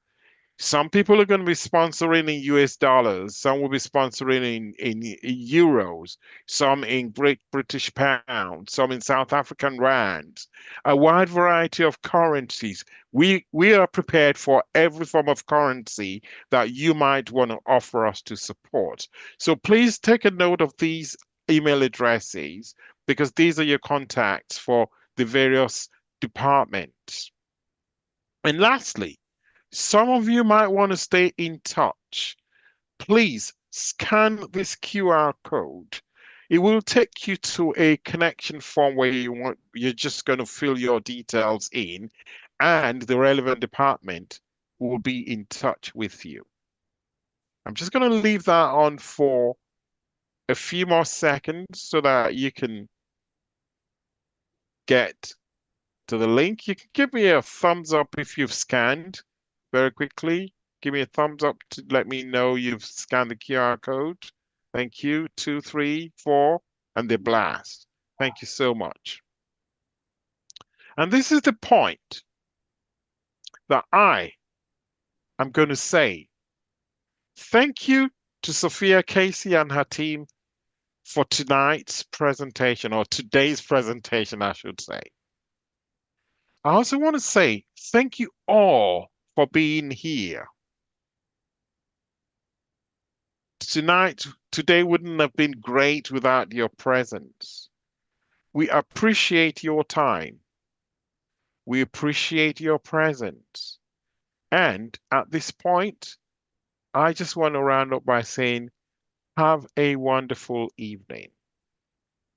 Some people are going to be sponsoring in US dollars. Some will be sponsoring in euros. Some in British pounds. Some in South African rands. A wide variety of currencies. We are prepared for every form of currency that you might want to offer us to support. So please take a note of these email addresses, because these are your contacts for the various departments. And lastly, some of you might want to stay in touch. Please scan this QR code. It will take you to a connection form where you're just going to fill your details in, and the relevant department will be in touch with you. I'm just going to leave that on for a few more seconds so that you can get to the link. You can give me a thumbs up if you've scanned very quickly. Give me a thumbs up to let me know you've scanned the QR code. Thank you. 2, 3, 4, and the blast. Thank you so much. And this is the point that I am going to say thank you to Sophia Casey and her team for tonight's presentation, or today's presentation, I should say. I also want to say thank you all for being here. Today wouldn't have been great without your presence. We appreciate your time. We appreciate your presence. And at this point, I just want to round up by saying, have a wonderful evening.